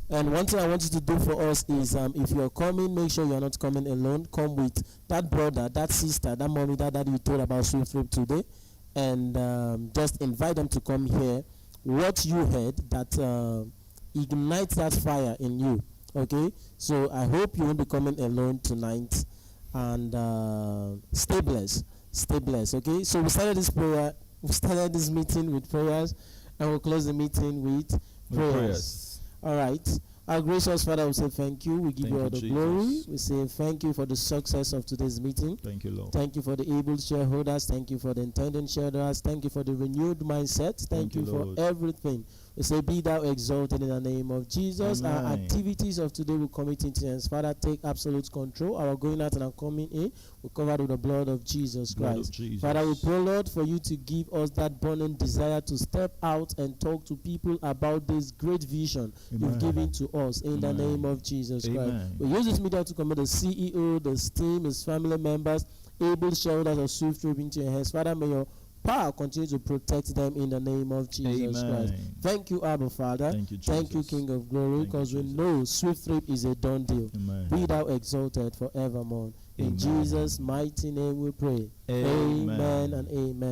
And one thing I want you to do for us is, if you're coming, make sure you're not coming alone. Come with that brother, that sister, that mommy, that daddy you told about SWIFTtrip today, and just invite them to come here. What you heard that ignites that fire in you. Okay, so I hope you won't be coming alone tonight. And stay blessed. Stay blessed. Okay, so we started this meeting with prayers, and we'll close the meeting with prayers. All right. Our gracious Father, we say thank you. We give you all the glory. We say thank you for the success of today's meeting. Thank you, Lord. Thank you for the able shareholders. Thank you for the intending shareholders. Thank you for the renewed mindset. Thank you for everything. We say, be thou exalted in the name of Jesus. Amen. Our activities of today will commit into your hands. Father, take absolute control. Our going out and our coming in will covered with the blood of Jesus Christ. Father, we pray, Lord, for you to give us that burning desire to step out and talk to people about this great vision you've given to us in the name of Jesus Christ. We use this media to commit the CEO, the team, his family members, able shareholders of SWIFTtrip into your hands. Father, may your power continue to protect them in the name of Jesus Christ. Thank you, Abba Father. Thank you, Jesus. Thank you, King of Glory, because we know SWIFTtrip is a done deal. Be thou exalted forevermore. In Jesus' mighty name we pray. Amen and amen.